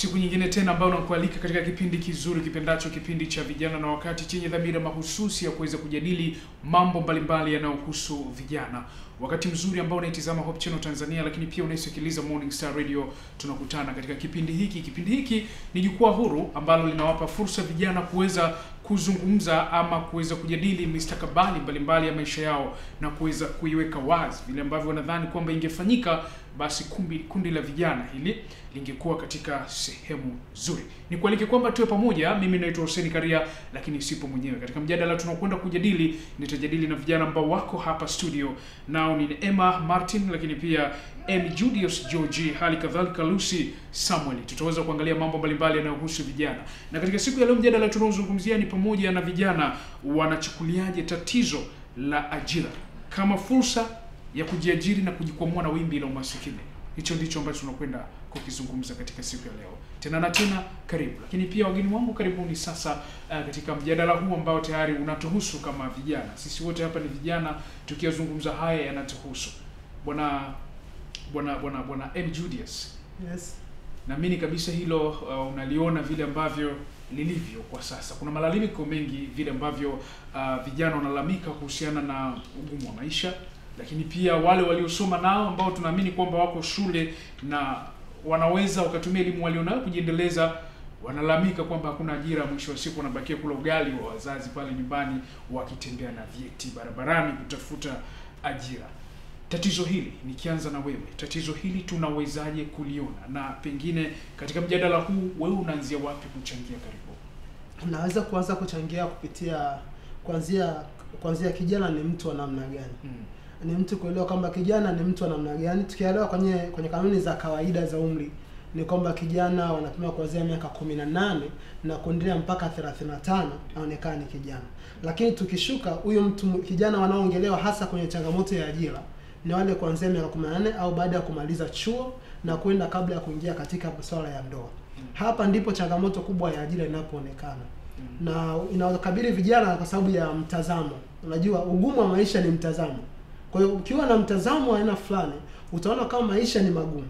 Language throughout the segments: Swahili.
Siku nyingine tena ambayo nakualika katika kipindi kizuri kipendacho, kipindi cha vijana na wakati, chenye dhamira mahususi ya kuweza kujadili mambo mbalimbali yanayohusu vijana. Wakati mzuri ambao unaitazama Hope Channel Tanzania, lakini pia unaisikiliza Morning Star Radio. Tunakutana katika kipindi hiki. Kipindi hiki ni jukwaa huru ambalo linawapa fursa vijana kuweza kuzungumza ama kuweza kujadili mistakabali mbalimbali ya maisha yao na kuweza kuiweka wazi vile ambavyo wanadhani kwamba ingefanyika, basi kundi la vijana hili lingekuwa katika sehemu nzuri. Nikualike kwamba tuwe pamoja. Mimi naitwa Hussein Karia, lakini sipo mwenyewe. Katika mjadala tunakwenda kujadili, nitajadili na vijana ambao wako hapa studio. Nao ni Emma Martin, lakini pia M Julius George, hali kadhalika Lucy Samuel. Tutaweza kuangalia mambo mbalimbali yanayohusu vijana. Na katika siku ya leo mjadala tunaozungumzia ni pamoja na vijana wanachukuliaje tatizo la ajira kama fursa ya kujiajiri na kujikwamua na wimbi la umasikini. Hicho ndicho ambacho tunakwenda kukizungumza katika siku ya leo. Tena na tena karibu. Lakini pia wageni wangu karibuni sasa katika mjadala huu ambao tayari unatuhusu kama vijana. Sisi wote hapa ni vijana, tukiyazungumza haya yanatuhusu. Bwana M Julius. Yes. Naamini kabisa hilo unaliona vile ambavyo lilivyo kwa sasa. Kuna malalamiko mengi vile ambavyo vijana wanalalamika kuhusiana na ugumu wa maisha, lakini pia wale waliosoma nao ambao tunaamini kwamba wako shule na wanaweza wakatumia elimu walionayo kujiendeleza, wanalalamika kwamba hakuna ajira. Mwisho wa siku wanabakia kula ugali wa wazazi pale nyumbani, wakitembea na vyeti barabarani kutafuta ajira. Tatizo hili, nikianza na wewe, tatizo hili tunawezaje kuliona? Na pengine katika mjadala huu wewe unaanzia wapi kuchangia? Karibu. Naweza kuanza kuchangia kupitia kuanzia kijana ni mtu wa namna gani. Ni mtu kuelewa kwamba kijana ni mtu wa namna gani. Tukielewa kwenye kanuni za kawaida za umri ni kwamba kijana wanapima kuanzia miaka 18 na kuendelea mpaka 35 aonekana ni kijana. Lakini tukishuka huyo mtu kijana wanaoongelewa hasa kwenye changamoto ya ajira ni wale kuanzia miaka 18 au baada ya kumaliza chuo na kwenda kabla ya kuingia katika masuala ya ndoa. Hapa ndipo changamoto kubwa ya ajira inapoonekana. Na inawakabili vijana kwa sababu ya mtazamo. Unajua ugumu wa maisha ni mtazamo. Kwa hiyo ukiwa na mtazamo wa aina fulani, utaona kama maisha ni magumu.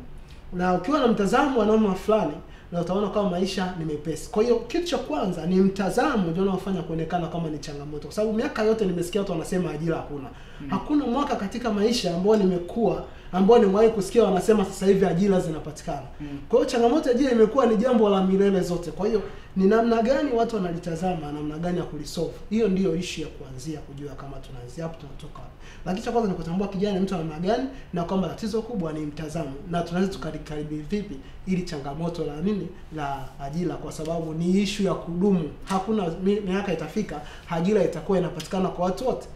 Na ukiwa na mtazamo wa namna fulani, na utaona kama maisha ni mepesi. Kwa hiyo kitu cha kwanza ni mtazamo ndio unaofanya kuonekana kama ni changamoto. Kwa sababu miaka yote nimesikia watu wanasema ajira hakuna. Hakuna mwaka katika maisha ambao nimekuwa ambao nimewahi kusikia wanasema sasa hivi ajira zinapatikana. Kwa hiyo changamoto ya ajira imekuwa ni jambo la milele zote. Kwa hiyo ni namna gani watu wanalitazama, namna gani ya kulisolve. Hiyo ndiyo issue ya kuanzia kujua kama tunaanzia hapo tunatoka hapo. Lakini cha kwanza ni kutambua kijana ni mtu wa namna gani na kwamba tatizo kubwa ni mtazamo. Na tunaweza tukalikaribi vipi ili changamoto la nini la ajira, kwa sababu ni issue ya kudumu. Hakuna miaka itafika ajira itakuwa inapatikana kwa watu wote.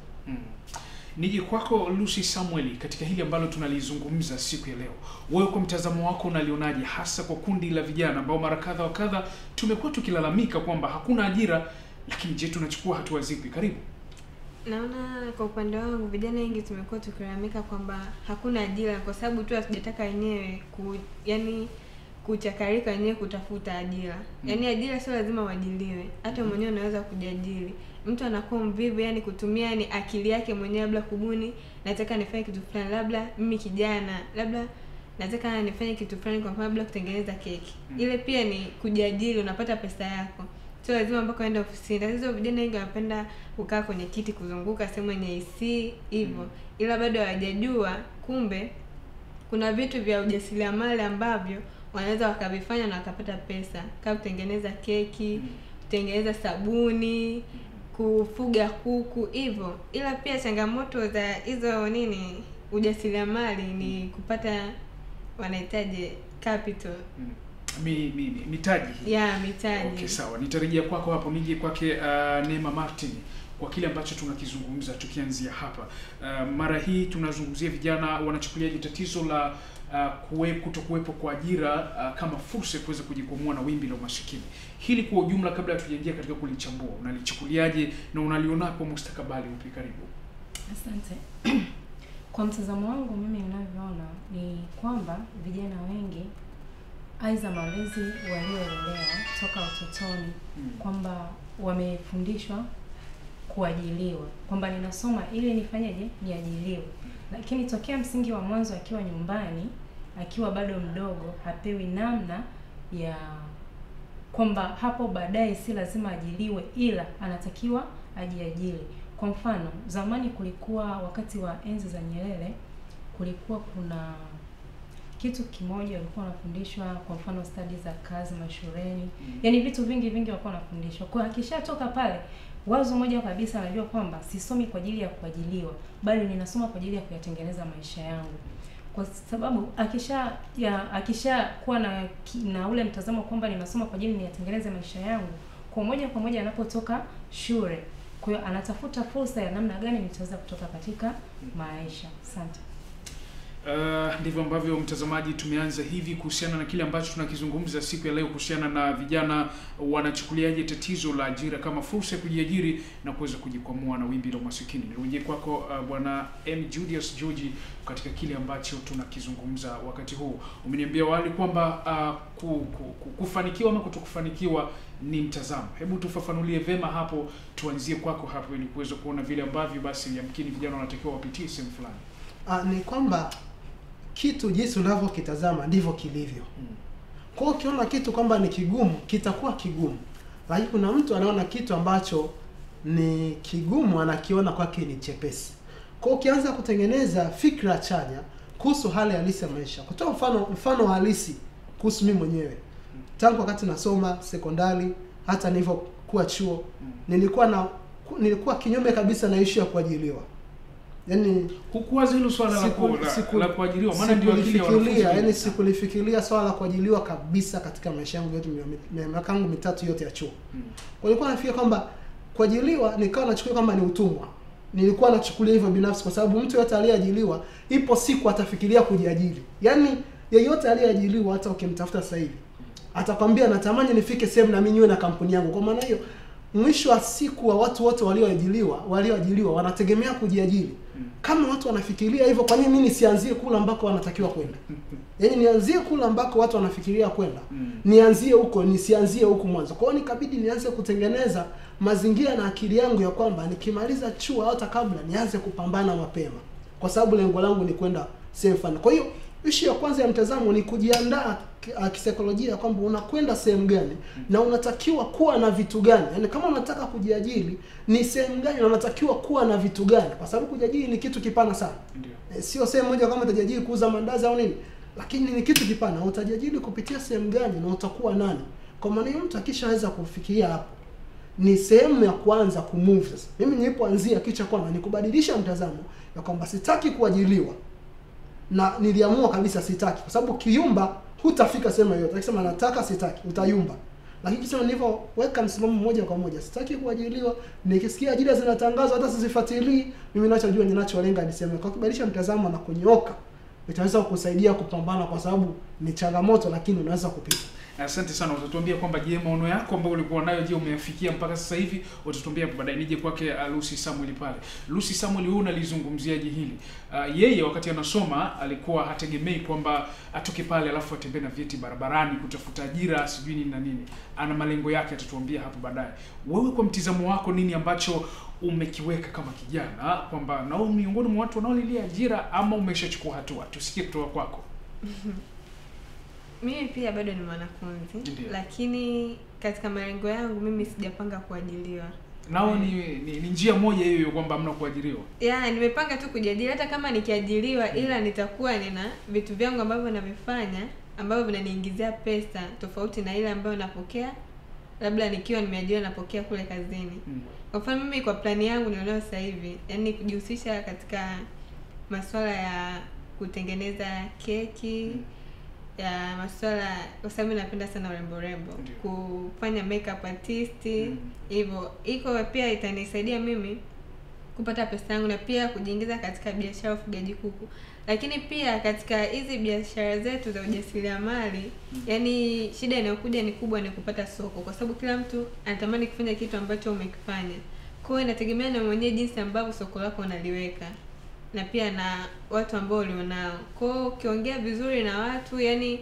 Nije kwako Lucy Samuel, katika hili ambalo tunalizungumza siku ya leo. Wewe kwa mtazamo wako unalionaje hasa kwa kundi la vijana ambao mara kadha wa kadha tumekuwa tukilalamika kwamba hakuna ajira, lakini je, tunachukua hatua zipi? Karibu. Naona kwa upande wangu vijana wengi tumekuwa tukilalamika kwamba hakuna ajira kwa sababu tu hatujataka wenyewe kuchakarika wenyewe kutafuta ajira. Yaani ajira sio lazima uajiliwe. Hata mwenyewe unaweza kujiajiri. Mtu anakuwa mvivu kutumia akili yake mwenyewe, labda kubuni, nataka nifanye kitu fulani, labda mimi kijana, labda nataka nifanye kitu fulani, kwa mfano labda kutengeneza keki. Ile pia ni kujiajiri, unapata pesa yako. Sio lazima mpaka uende ofisini. Hizo vijana wengi wanapenda kukaa kwenye kiti kuzunguka sehemu yenye AC hivyo. Ila bado hawajajua kumbe kuna vitu vya ujasiriamali ambavyo wanaweza wakavifanya na wakapata pesa, kama kutengeneza keki, kutengeneza sabuni, kufuga kuku hivyo. Ila pia changamoto za hizo ujasiriamali ni kupata wanahitaji capital. Mitaji. Mitaji. Okay, sawa. Nitarejea kwako hapo, nije kwake Neema Martin kwa kile ambacho tunakizungumza tukianzia hapa. Mara hii tunazungumzia vijana wanachukuliaje tatizo la kutokuwepo kwa ajira kama fursa ya kuweza kujikwamua na wimbi la umasikini. Hili kwa ujumla, kabla tujaingia katika kulichambua, unalichukuliaje na unaliona kwa mustakabali upi? Karibu. Asante. Kwa mtazamo wangu mimi ninavyoona ni kwamba vijana wengi aidha malezi waliolelewa toka utotoni kwamba wamefundishwa kuajiliwa, kwamba ninasoma ili nifanyeje, niajiliwe. Lakini tokea msingi wa mwanzo akiwa nyumbani, akiwa bado mdogo, hapewi namna ya kwamba hapo baadaye si lazima ajiliwe, ila anatakiwa ajiajiri. Kwa mfano, zamani kulikuwa, wakati wa enzi za Nyerere, kulikuwa kuna kitu kimoja walikuwa wanafundishwa, kwa mfano stadi za kazi mashuleni. Yaani vitu vingi walikuwa wanafundishwa. Kwa akishatoka pale, wazo moja kabisa anajua kwamba sisomi kwa ajili ya kuajiliwa, bali ninasoma kwa ajili ya kuyatengeneza maisha yangu. Kwa sababu akisha kuwa na ule mtazamo kwamba ninasoma kwa ajili niyatengeneze maisha yangu, kwa moja anapotoka shule, kwa hiyo anatafuta fursa ya namna gani nitaweza kutoka katika maisha. Asante. Ndivyo ambavyo mtazamaji tumeanza hivi kuhusiana na kile ambacho tunakizungumza siku ya leo kuhusiana na vijana wanachukuliaje tatizo la ajira kama fursa ya kujiajiri na kuweza kujikwamua na wimbi la umasikini. Nirejee kwako bwana M Julius George, katika kile ambacho tunakizungumza wakati huu. Umeniambia wali kwamba kufanikiwa ama kutokufanikiwa ni mtazamo. Hebu tufafanulie vema hapo, tuanzie kwako hapo ili kuweza kuona vile ambavyo basi yamkini vijana wanatakiwa wapitie sehemu fulani. Ni kwamba kitu jinsi unavyokitazama ndivyo kilivyo. Kwa hiyo ukiona kitu kwamba ni kigumu, kitakuwa kigumu. Lakini kuna mtu anaona kitu ambacho ni kigumu anakiona kwake ni chepesi. Kwa hiyo ukianza kutengeneza fikra chanya kuhusu hali halisi ya maisha. Kutoa mfano halisi kuhusu mimi mwenyewe. Tangu wakati nasoma sekondari hata nilivyokuwa chuo, nilikuwa kinyume kabisa na issue ya kuajiliwa. Yaani hukuwaza hilo swala la kuajiriwa, maana ndio akili ya wanafunzi. Yaani sikulifikiria swala la kuajiriwa kabisa katika maisha yangu yote, miaka yangu mitatu yote ya chuo. Kwa nilikuwa nafikiria kwamba kuajiriwa nikawa nachukulia kama ni utumwa. Nilikuwa nachukulia hivyo binafsi kwa sababu mtu yote aliyeajiriwa ipo siku atafikiria kujiajiri. Yaani yeyote aliyeajiriwa hata ukimtafuta sasa hivi atakwambia natamani nifike sehemu na mimi niwe na kampuni yangu. Kwa maana hiyo mwisho wa siku wa watu wote walioajiriwa wanategemea kujiajiri. Kama watu wanafikiria hivyo, kwa nini mimi nisianzie kule ambako wanatakiwa kwenda? Yaani nianzie kule ambako watu wanafikiria kwenda. Nianzie huko, nisianzie huko mwanzo. Kwa hiyo nikabidi nianze kutengeneza mazingira na akili yangu ya kwamba nikimaliza chuo hata kabla nianze kupambana mapema. Kwa sababu lengo langu ni kwenda sehemu fulani. Kwa hiyo issue ya kwanza ya mtazamo ni kujiandaa kisaikolojia kwamba unakwenda sehemu gani na unatakiwa kuwa na vitu gani. Yaani kama unataka kujiajiri ni sehemu gani na unatakiwa kuwa na vitu gani, kwa sababu kujiajiri ni kitu kipana sana. Sio sehemu moja kama utajiajiri kuuza mandazi au nini, lakini ni kitu kipana. Utajiajiri kupitia sehemu gani na utakuwa nani. Kwa maana mtu akishaweza kufikiria hapo, ni sehemu ya kwanza kumove sasa. Mimi nilipoanzia kicha kwamba ni kubadilisha mtazamo ya kwamba sitaki kuajiriwa, na niliamua kabisa sitaki, kwa sababu kiumba hutafika sehemu yoyote. Akisema nataka sitaki, utayumba. Lakini kisema nilivyoweka msimamo moja kwa moja, sitaki kuajiriwa, nikisikia ajira zinatangazwa hata sizifuatilii, mimi ninachojua ninacholenga ni sema. Kwa kubadilisha mtazamo na kunyooka, itaweza kukusaidia kupambana, kwa sababu ni changamoto lakini unaweza kupita. Asante sana. Utatuambia kwamba je, maono yako ambayo ulikuwa nayo je umeyafikia mpaka sasa hivi? Utatuambia hapo baadaye. Nije kwake Lucy Samuel pale. Lucy Samuel, wewe unalizungumziaje hili? Yeye wakati anasoma alikuwa hategemei kwamba atoke pale alafu atembee na vyeti barabarani kutafuta ajira sijui nini na nini. Ana malengo yake, atatuambia hapo baadaye. Wewe kwa mtizamo wako nini ambacho umekiweka kama kijana kwamba nao miongoni mwa watu wanaolilia ajira, ama umeshachukua hatua? Tusikie kutoka kwako. Mimi pia bado ni mwanafunzi, lakini katika malengo yangu mimi sijapanga kuajiriwa. Nao ni njia moja hiyo kwamba hamna kuajiriwa. Nimepanga tu kujiajiri hata kama nikiajiriwa, ila nitakuwa nina vitu vyangu ambavyo navifanya ambavyo vinaniingizia pesa tofauti na ile ambayo napokea labda nikiwa nimeajiriwa napokea kule kazini. Kwa mfano mimi kwa plani yangu nilionayo sasa hivi, yani kujihusisha katika masuala ya kutengeneza keki, ya masuala, kwa sababu napenda sana urembo, kufanya makeup artist, hivyo iko pia itanisaidia mimi kupata pesa yangu na pia kujiingiza katika biashara ya ufugaji kuku. Lakini pia katika hizi biashara zetu za ujasiriamali, yani shida inayokuja ni kubwa ni kupata soko, kwa sababu kila mtu anatamani kufanya kitu ambacho umekifanya. Kwa hiyo inategemea na mwenyewe jinsi ambavyo soko lako unaliweka na pia na watu ambao ulionao. Kwa hiyo ukiongea vizuri na watu, yani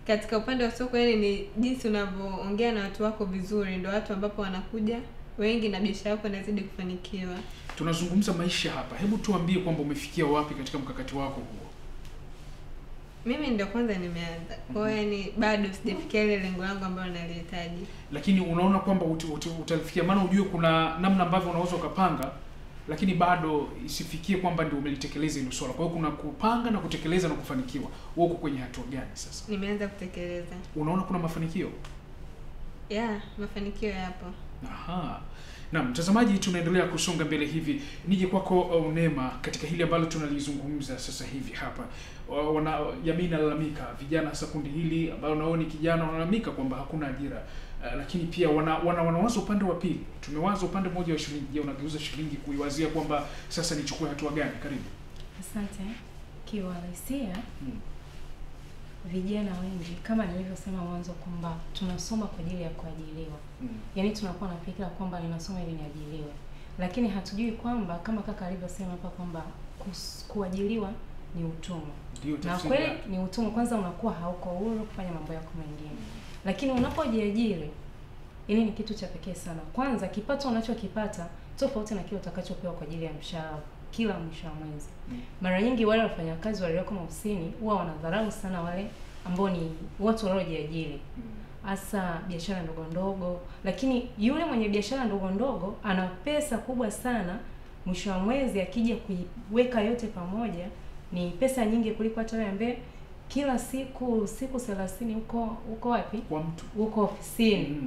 katika upande wa soko, yani ni jinsi unavyoongea na watu wako vizuri ndio watu ambapo wanakuja wengi na biashara yako inazidi kufanikiwa. Tunazungumza maisha hapa. Hebu tuambie kwamba umefikia wapi katika mkakati wako huo? Mimi ndio kwanza nimeanza. Kwa hiyo yani bado sijafikia ile lengo langu ambalo nalihitaji. Lakini unaona kwamba utafikia, maana ujue kuna namna ambavyo unaweza ukapanga lakini bado isifikie kwamba ndio umelitekeleza hilo swala. Kwa hiyo kuna kupanga na kutekeleza na kufanikiwa. Wewe uko kwenye hatua gani sasa? Nimeanza kutekeleza. Unaona kuna mafanikio? Mafanikio yapo. Aha. Na mtazamaji, tunaendelea kusonga mbele hivi. Nije kwako Neema, katika hili ambalo tunalizungumza sasa hivi hapa. Jamii inalalamika, vijana hasa kundi hili ambao nao ni kijana wanalalamika kwamba hakuna ajira. Lakini pia wanawaza upande wa pili. Tumewaza upande mmoja wa shilingi, je, unageuza shilingi kuiwazia kwamba sasa nichukue hatua gani? Karibu. Asante. Kiuhalisia vijana wengi kama nilivyosema mwanzo kwamba tunasoma kwa ajili ya kuajiriwa. Yaani tunakuwa na fikra kwamba ninasoma ili niajiriwe. Lakini hatujui kwamba kama kaka alivyosema hapa kwamba kuajiriwa ni utumwa. Na kweli ni utumwa, kwanza unakuwa hauko huru kufanya mambo yako mengine. Lakini unapojiajiri, ili ni kitu cha pekee sana. Kwanza kipato unachokipata tofauti na kile utakachopewa kwa ajili ya mshahara kila mwisho wa mwezi. Mara nyingi wale wafanyakazi walioko maofisini huwa wanadharau sana wale ambao ni watu waliojiajiri. Hasa biashara ndogo ndogo, lakini yule mwenye biashara ndogo ndogo ana pesa kubwa sana, mwisho wa mwezi akija kuiweka yote pamoja ni pesa nyingi kuliko hata yule ambaye kila siku 30 uko wapi? Kwa mtu. Uko ofisini.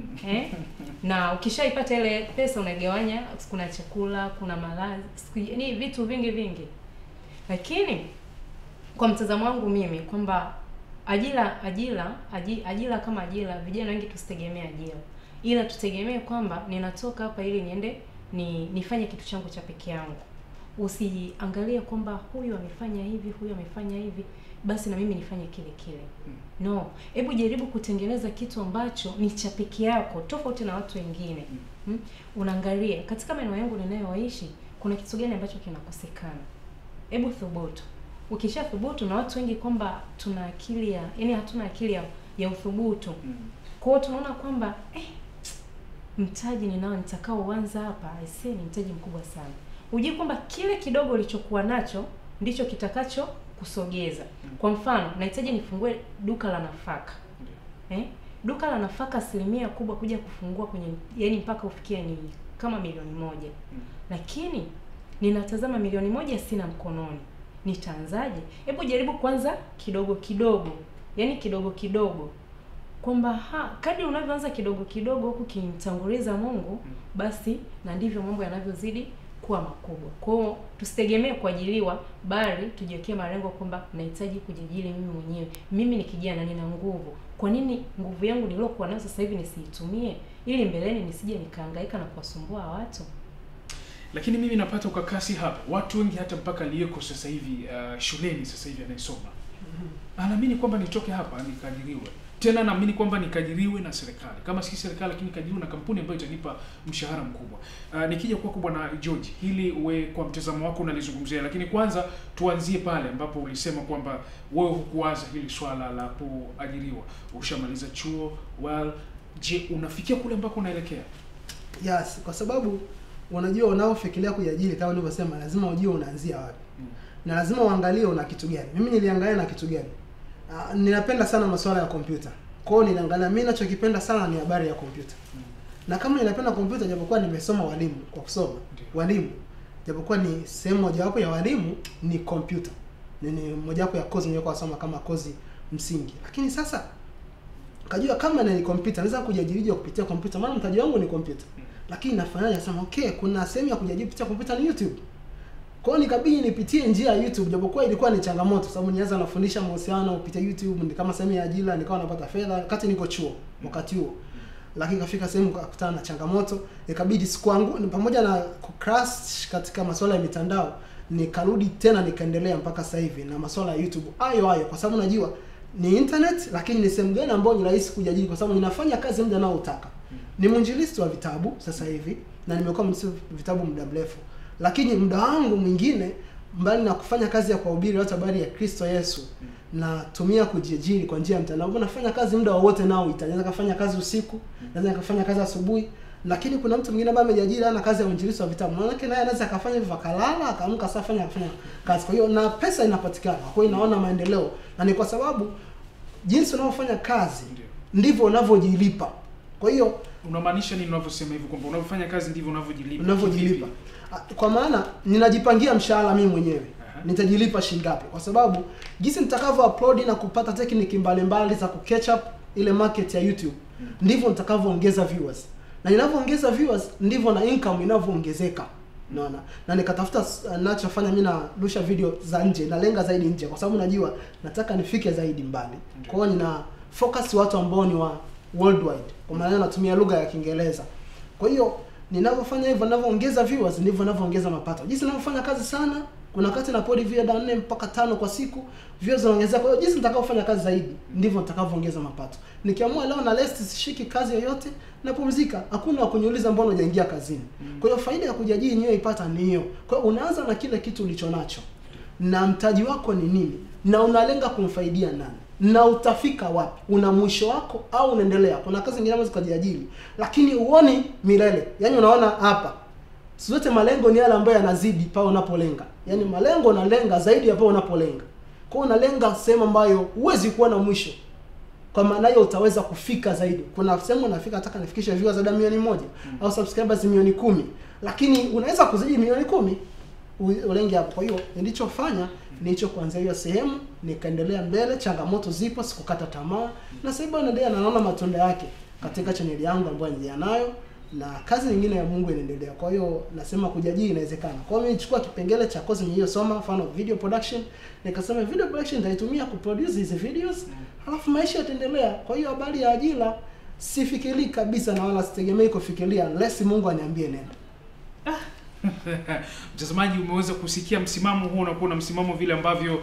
Na ukishaipata ile pesa unagawanya, kuna chakula, kuna malazi, ni vitu vingi. Lakini kwa mtazamo wangu mimi kwamba ajira kama ajira, vijana wengi tusitegemee ajira. Ila tutegemee kwamba ninatoka hapa ili niende nifanye kitu changu cha peke yangu. Usiangalie kwamba huyu amefanya hivi, basi na mimi nifanye kile. No, hebu jaribu kutengeneza kitu ambacho ni cha peke yako tofauti na watu wengine. Unaangalia katika maeneo yangu ninayoishi kuna kitu gani ambacho kinakosekana. Hebu thubutu. Ukishathubutu, na watu wengi kwamba tuna akili hatuna akili ya uthubutu. Kwa hiyo tunaona kwamba mtaji nitakaoanza hapa ni mtaji mkubwa sana. Ujue kwamba kile kidogo ulichokuwa nacho ndicho kitakacho kusogeza. Kwa mfano, nahitaji nifungue duka la nafaka. Duka la nafaka 1% kubwa kuja kufungua kwenye mpaka ufikie ni kama milioni 1. Lakini ninatazama milioni 1 sina mkononi. Nitaanzaje? Hebu jaribu kwanza kidogo kidogo. Kwamba kadri unavyoanza kidogo huku kimtanguliza Mungu, basi na ndivyo mambo yanavyozidi kuwa makubwa. Kwa hiyo tusitegemee kuajiliwa, bali tujiwekee malengo kwamba nahitaji kujiajiri mimi mwenyewe. Mimi ni kijana, nina nguvu. Kwa nini nguvu yangu niliyokuwa nayo sasa hivi nisiitumie ili mbeleni nisije nikahangaika na kuwasumbua watu? Lakini mimi napata ukakasi hapa. Watu wengi hata mpaka aliyeko sasa hivi shuleni sasa hivi anayesoma anaamini kwamba nitoke hapa nikaajiriwe. Tena naamini kwamba nikajiriwe na serikali. Kama si serikali, lakini nikajiriwe na kampuni ambayo itanipa mshahara mkubwa. Nikija kwako Bwana George, hili kwa mtazamo wako unalizungumzia, lakini kwanza tuanzie pale ambapo ulisema kwamba wewe hukuwaza hili swala la kuajiriwa. Ushamaliza chuo, je, unafikia kule ambako unaelekea? Yes, kwa sababu unajua unaofikiria kujiajiri kama nilivyosema lazima ujue unaanzia wapi. Na lazima uangalie una kitu gani. Mimi niliangalia na kitu gani. Ninapenda sana masuala ya kompyuta. Kwa hiyo niliangalia mimi ninachokipenda sana ni habari ya kompyuta. Na kama ninapenda kompyuta japokuwa nimesoma walimu kwa kusoma. Walimu japokuwa ni sehemu mojawapo ya walimu ni kompyuta. Ni mojawapo ya kozi niliyokuwa nasoma kama kozi msingi. Lakini sasa kajua kama ni kompyuta naweza kujiajiri kupitia kompyuta, maana mtaji wangu ni kompyuta. Lakini nafanyaje? Nasema okay, kuna sehemu ya kujiajiri kupitia kompyuta ni YouTube. Kwa hiyo nikabidi nipitie njia ya YouTube, japokuwa ilikuwa ni changamoto sababu nianza nafundisha mahusiano kupitia YouTube, ni kama sehemu ya ajira, nikawa napata fedha wakati niko chuo wakati huo. Lakini kafika sehemu kukutana na changamoto, ikabidi siku yangu pamoja na crash katika masuala ya mitandao, nikarudi tena nikaendelea mpaka sasa hivi na masuala ya YouTube. Hayo kwa sababu najua ni internet, lakini ni sehemu gani ambayo ni rahisi kujiajiri kwa sababu ninafanya kazi muda naotaka. Ni mwinjilisti wa vitabu sasa hivi na nimekuwa mwinjilisti vitabu muda mrefu. Lakini muda wangu mwingine mbali na kufanya kazi ya kuhubiri watu habari ya Kristo Yesu, natumia kujiajiri kwa njia ya mtandao. Nafanya kazi muda wowote nao naweza kufanya kazi usiku, naweza kufanya kazi asubuhi, Lakini kuna mtu mwingine ambaye amejiajiri ana kazi ya uinjilisti wa vitabu. Maana yake naye anaweza akafanya hivyo akalala, akaamka sasa afanya kazi. Kwa hiyo na pesa inapatikana. Kwa hiyo inaona maendeleo. Na ni kwa sababu jinsi unavyofanya kazi ndivyo unavyojilipa. Kwa hiyo unamaanisha nini unavyosema hivyo kwamba unavyofanya kazi ndivyo unavyojilipa? Unavyojilipa. Kwa maana ninajipangia mshahara mimi mwenyewe. Nitajilipa shilingi ngapi? Kwa sababu jinsi nitakavyo upload na kupata technique mbalimbali za catch up ile market ya YouTube, ndivyo nitakavyoongeza viewers. Na ninavyoongeza viewers ndivyo na income inavyoongezeka. Unaona? Na nikatafuta ninachofanya mimi narusha video za nje, na lenga zaidi nje kwa sababu najua nataka nifike zaidi mbali. Kwa hiyo nina focus watu ambao ni wa worldwide. Kwa maana natumia lugha ya Kiingereza. Kwa hiyo ninavyofanya hivyo, ninavyoongeza viewers ndivyo ninavyoongeza mapato. Jinsi ninavyofanya kazi sana, kuna wakati na upload video 4 mpaka 5 kwa siku, views zinaongezeka. Kwa hiyo jinsi nitakavyofanya kazi zaidi ndivyo nitakavyoongeza mapato. Nikiamua leo na rest sishiki kazi yoyote, napumzika, hakuna wa kuniuliza mbona hujaingia kazini. Kwa hiyo faida ya kujiajiri nyewe ipata ni hiyo. Kwa hiyo unaanza na kile kitu ulichonacho. Na mtaji wako ni nini? Na unalenga kumfaidia nani? Na utafika wapi? Una mwisho wako au unaendelea? Kuna kazi nyingine ambazo kujiajiri lakini uoni milele. Yaani unaona hapa zote malengo ni yale ambayo yanazidi pale unapolenga. Yaani malengo unalenga zaidi ya pale unapolenga. Kwa hiyo unalenga sehemu ambayo huwezi kuwa na mwisho. Kwa maana hiyo utaweza kufika zaidi. Kuna sehemu unafika nataka nifikishe viewers za milioni 1 au subscribers milioni 10, lakini unaweza kuzidi milioni 10 ulenge hapo. Kwa hiyo nilichofanya nicho kuanzia hiyo sehemu nikaendelea mbele. Changamoto zipo, sikukata tamaa, na sasa hivi naendelea na naona matunda yake katika channel yangu ambayo nilianza nayo, na kazi nyingine ya Mungu inaendelea. Kwa hiyo nasema kujiajiri inawezekana. Kwa hiyo mimi nilichukua kipengele cha kozi niliyosoma, mfano video production, nikasema video production nitaitumia kuproduce hizi videos, halafu maisha yataendelea. Kwa hiyo habari ya ajira sifikiri kabisa, na wala sitegemei kufikiria unless Mungu aniambie nenda. Mtazamaji, umeweza kusikia msimamo huo, unakuwa na msimamo vile ambavyo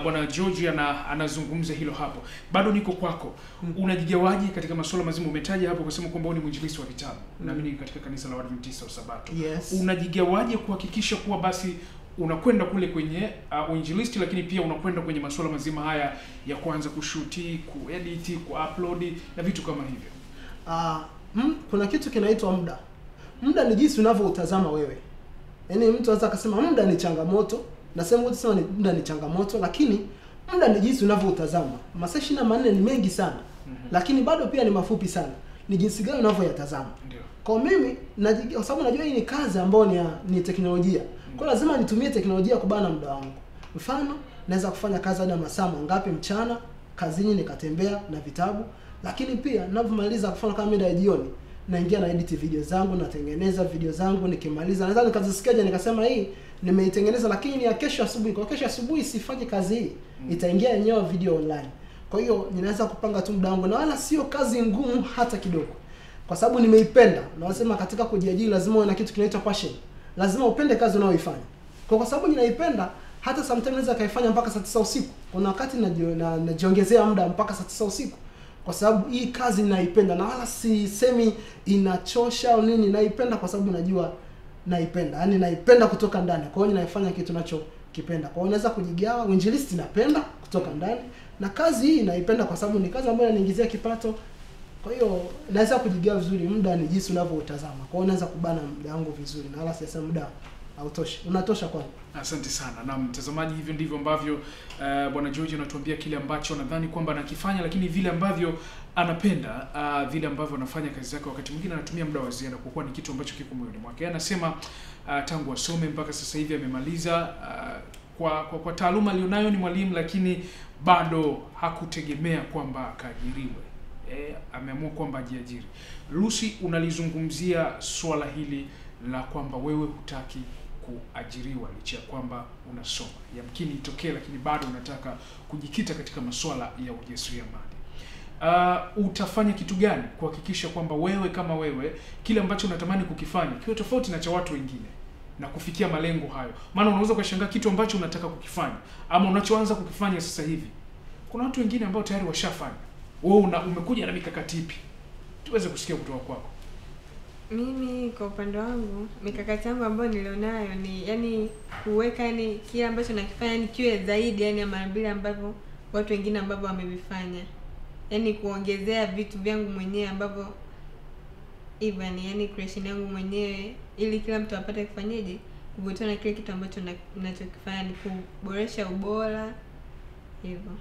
bwana George anazungumza hilo hapo. Bado niko kwako. Unajigawaje katika masuala mazima? Umetaja hapo kusema kwamba ni mwinjilisti wa vitabu. Naamini katika kanisa la Waadventista wa Sabato. Yes. Unajigawaje kuhakikisha kuwa basi unakwenda kule kwenye uinjilisti, lakini pia unakwenda kwenye masuala mazima haya ya kuanza kushuti, kuedit, kuupload na vitu kama hivyo? Kuna kitu kinaitwa muda. Muda ni jinsi unavyoutazama wewe. Yaani mtu anaweza akasema muda ni changamoto, nasema utasema ni muda ni changamoto, lakini muda ni jinsi unavyoutazama. Masaa 24 ni mengi sana. Lakini bado pia ni mafupi sana. Ni jinsi gani unavyoyatazama. Ndio. Kwa mimi kwa sababu najua hii ni kazi ambayo ni teknolojia. Kwa lazima nitumie teknolojia kubana muda wangu. Mfano, naweza kufanya kazi hadi masaa mangapi mchana, kazini nikatembea na vitabu, lakini pia ninapomaliza kufanya kama mida ya jioni, naingia na edit video zangu, natengeneza video zangu, nikimaliza naweza nikazisikia nikasema hii nimeitengeneza, lakini ya kesho asubuhi. Kwa kesho asubuhi sifanye kazi hii, itaingia yenyewe video online. Kwa hiyo ninaweza kupanga tu muda wangu, na wala sio kazi ngumu hata kidogo. Kwa sababu nimeipenda. Na wasema katika kujiajiri lazima uwe na kitu kinaitwa passion. Lazima upende kazi unayoifanya. Kwa sababu ninaipenda, hata sometimes naweza kaifanya mpaka saa 9 usiku. Kuna wakati najiongezea muda mpaka saa 9 usiku. Kwa sababu hii kazi ninaipenda, na wala sisemi inachosha au nini. Naipenda kwa sababu najua naipenda. Yaani naipenda kutoka ndani. Kwa hiyo ninaifanya kitu ninachokipenda. Kwa hiyo naweza kujigawa. Uinjilisti napenda kutoka ndani, na kazi hii naipenda kwa sababu ni kazi ambayo inaniingizia kipato. Kwa hiyo naweza kujigawa vizuri. Muda ni jinsi unavyoutazama. Kwa hiyo naweza kubana muda wangu vizuri, na wala sisemi muda hautoshi. Unatosha kwangu. Asante sana. Na mtazamaji, hivyo ndivyo ambavyo bwana George anatuambia kile ambacho nadhani kwamba anakifanya, lakini vile ambavyo anapenda, vile ambavyo anafanya kazi zake. Wakati mwingine anatumia muda wa ziada kwa kuwa ni kitu ambacho kiko moyoni mwake. Anasema tangu asome mpaka sasa hivi amemaliza, kwa taaluma alionayo ni mwalimu, lakini bado hakutegemea kwamba akaajiriwe. Ameamua kwamba ajiajiri. Lucy, unalizungumzia swala hili la kwamba wewe hutaki kuajiriwa licha ya kwamba unasoma. Yamkini itokee, lakini bado unataka kujikita katika masuala ya ujasiriamali. Utafanya kitu gani kuhakikisha kwamba wewe kama wewe kile ambacho unatamani kukifanya kiwe tofauti na cha watu wengine na kufikia malengo hayo? Maana unaweza kushangaa kitu ambacho unataka kukifanya ama unachoanza kukifanya sasa hivi, kuna watu wengine ambao tayari washafanya. Wewe umekuja na mikakati ipi? Tuweze kusikia kutoka kwako. Mimi kwa upande wangu, mikakati yangu ambayo nilionayo ni yani kuweka yani kile ambacho nakifanya ni kiwe zaidi yani ya mara mbili ambavyo watu wengine ambao wamevifanya. Yani kuongezea vitu vyangu mwenyewe ambavyo even yani creation yangu mwenyewe, ili kila mtu apate kufanyaje kuvutiwa na kile kitu ambacho ninachokifanya, ni kuboresha ubora hivyo.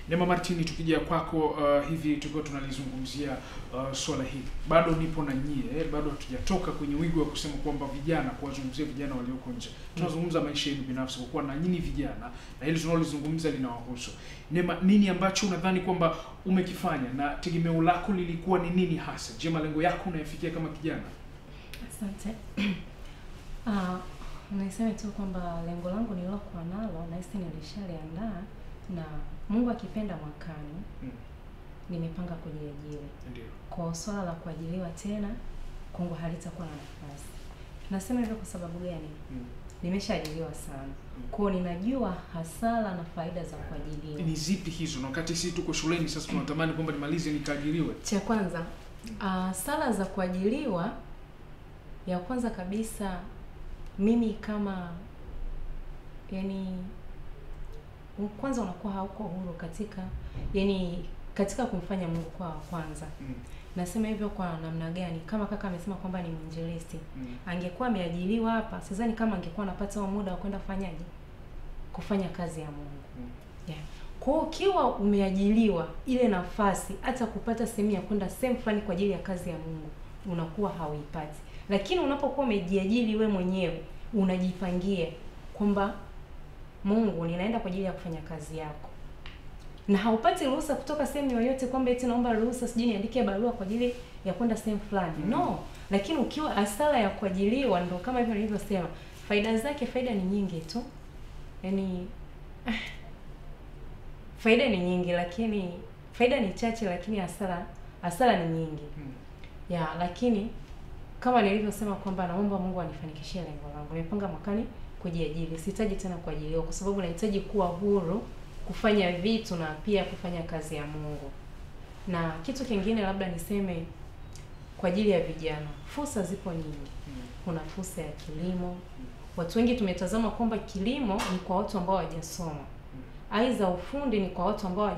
Neema Martini, tukija kwako hivi tulikuwa tunalizungumzia swala hili. Bado nipo na nyie, bado hatujatoka kwenye wigo wa kusema kwamba vijana, kuwazungumzia vijana walioko nje. Tunazungumza maisha yenu binafsi kwa kuwa na nyinyi vijana na hili tunalozungumza linawahusu. Neema, nini ambacho unadhani kwamba umekifanya na tegemeo lako lilikuwa ni nini hasa? Je, malengo yako unayafikia kama kijana? Asante. Niseme tu kwamba lengo langu nililokuwa nalo na hisi nilishaliandaa, na Mungu akipenda mwakani nimepanga kujiajiri. Ndio. Kwa swala la kuajiriwa tena kwangu halitakuwa na nafasi. Nasema hivyo kwa sababu gani? Nimeshaajiriwa sana. Kwa ninajua hasara na faida za kuajiriwa. Ni zipi hizo? Na wakati sisi tuko shuleni sasa tunatamani kwamba nimalize nikaajiriwe. Cha kwanza, hasara za kuajiriwa, ya kwanza kabisa, mimi kama yani kwanza unakuwa hauko huru katika kumfanya Mungu kwa kwanza. Nasema hivyo kwa namna gani? Kama kaka amesema kwamba ni mwinjilisti. Angekuwa ameajiriwa hapa, sidhani kama angekuwa anapata muda wa kwenda kufanya kazi ya Mungu. Yeah. Kwa ukiwa umeajiriwa, ile nafasi hata kupata sehemu ya kwenda sehemu fulani kwa ajili ya kazi ya Mungu unakuwa hauipati. Lakini unapokuwa umejiajiri wewe mwenyewe, unajipangia kwamba Mungu, ninaenda kwa ajili ya kufanya kazi yako. Na haupati ruhusa kutoka sehemu yoyote kwamba eti naomba ruhusa sijui niandike barua kwa ajili ya kwenda sehemu fulani. No. Lakini ukiwa hasara ya kuajiriwa, ndio kama hivyo nilivyosema, faida ni nyingi tu. Yaani faida ni nyingi, lakini faida ni chache, lakini hasara ni nyingi. Lakini kama nilivyosema kwamba naomba Mungu anifanikishie lengo langu. Nimepanga mwakani kujiajiri. Sihitaji tena kuajiriwa kwa sababu nahitaji kuwa huru kufanya vitu na pia kufanya kazi ya Mungu. Na kitu kingine labda niseme kwa ajili ya vijana, fursa zipo nyingi. Kuna fursa ya kilimo. Watu wengi tumetazama kwamba kilimo ni kwa watu ambao hawajasoma. Aidha ufundi ni kwa watu ambao